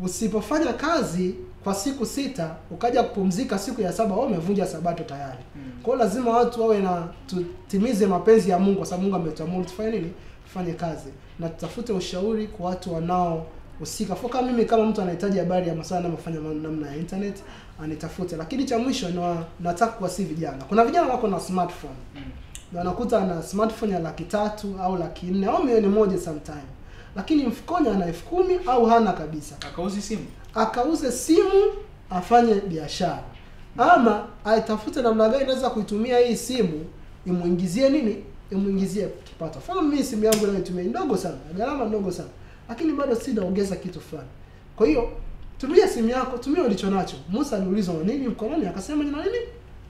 usipofanya kazi kwa siku 6 ukaja kupumzika siku ya 7, wewe umevunja sabato tayari. Kwa hiyo lazima watu wawe na tutimize mapenzi ya Mungu, kwa sababu Mungu ametuamuru tufanye nini? Tufanye kazi. Na tutafute ushauri kwa watu wanaohusika. Kwa mimi kama mtu anahitaji habari ya masuala yanayofanya namna ya internet, anitafute. Lakini cha mwisho nataka kuwasihi vijana. Kuna vijana wako na smartphone. Na wanakuta na smartphone ya 300,000 au 400,000 au milioni 1 sometime. Lakini mfukoni ana 10,000 au hana kabisa. Akauze simu afanye biashara. Ama aitafute namna gani anaweza kuitumia hii simu imuingizie nini? Imuingizie kipato. Kwa mimi simu yangu naitumia ndogo sana, gharama ndogo sana, lakini bado sinaongeza kitu fulani. Kwa hiyo tumia simu yako, tumia ulicho nacho. Musa aliulizwa nini mkononi, akasema nina nini?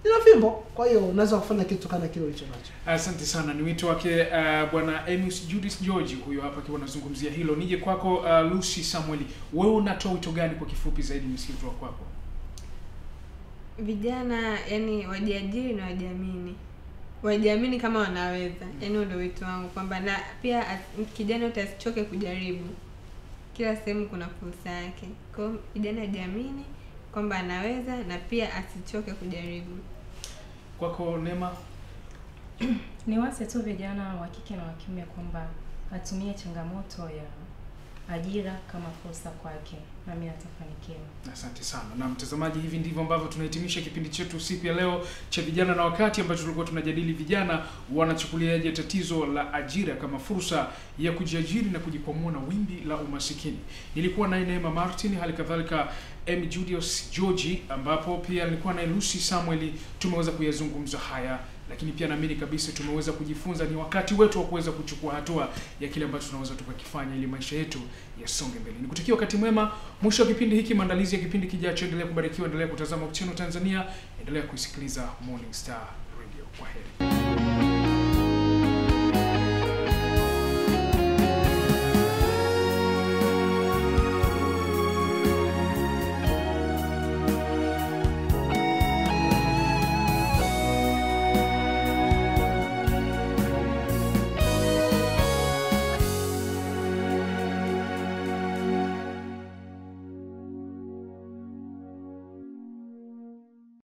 Nina fimbo. Kwa hiyo unaweza kufanya kitu kana kile ulicho nacho. Asante sana. Ni wito wake bwana Amos Judith George huyo hapa akiwa anazungumzia hilo. Nije kwako Lucy Samuel. Wewe unatoa wito gani kwa kifupi zaidi msikivu kwako? Vijana yani wajiajiri na wajiamini kama wanaweza. Yani ndio wito wangu kwamba na pia kijana utasichoke kujaribu. Kila sehemu kuna fursa yake. Kwa hiyo kijana ajiamini kwamba anaweza na pia asichoke kujaribu. Kwako Neema? Ni wase tu vijana wa kike na wa kiume kwamba atumie changamoto ya ajira kama fursa kwake, na mimi atafanikiwa. Asante sana. Na mtazamaji, hivi ndivyo ambavyo tunahitimisha kipindi chetu siku ya leo cha vijana na wakati, ambacho tulikuwa tunajadili vijana wanachukuliaje tatizo la ajira kama fursa ya kujiajiri na kujikwamua na wimbi la umasikini. Nilikuwa naye Neema Martin, hali kadhalika M Julius George, ambapo pia nilikuwa naye Lucy Samuel. Tumeweza kuyazungumza haya, lakini pia naamini kabisa tumeweza kujifunza ni wakati wetu wa kuweza kuchukua hatua ya kile ambacho tunaweza tukakifanya ili maisha yetu yasonge mbele. Nikutakia wakati mwema. Mwisho wa kipindi hiki, maandalizi ya kipindi kijacho. Endelea kubarikiwa, endelea kutazama Hope Channel Tanzania, endelea kusikiliza Morning Star Radio. Kwaheri.